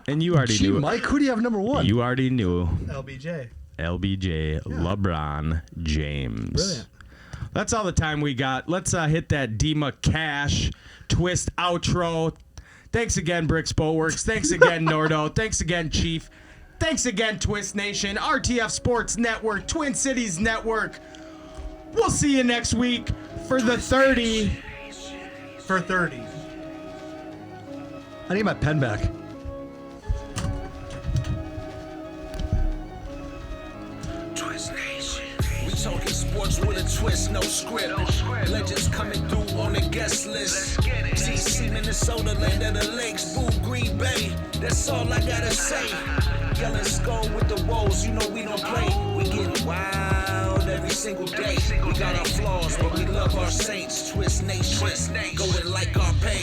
And you already knew. Mike, who do you have number 1? You already knew. LBJ, LeBron James. Brilliant. That's all the time we got. Let's hit that Dima Cash twist outro. Thanks again, Bricks Boatworks. Thanks again, Nordo. Thanks again, Chief. Thanks again, Twist Nation, RTF Sports Network, Twin Cities Network. We'll see you next week for the 30. For 30. I need my pen back. We talking sports with a twist, no script. Legends coming through on the guest list. TC, Minnesota, land of the lakes. Boo, Green Bay. That's all I gotta say. Yelling skull with the woes, you know we don't play. We get wild every single day. We got our flaws, but we love our saints. Twist Nation, going like our pay.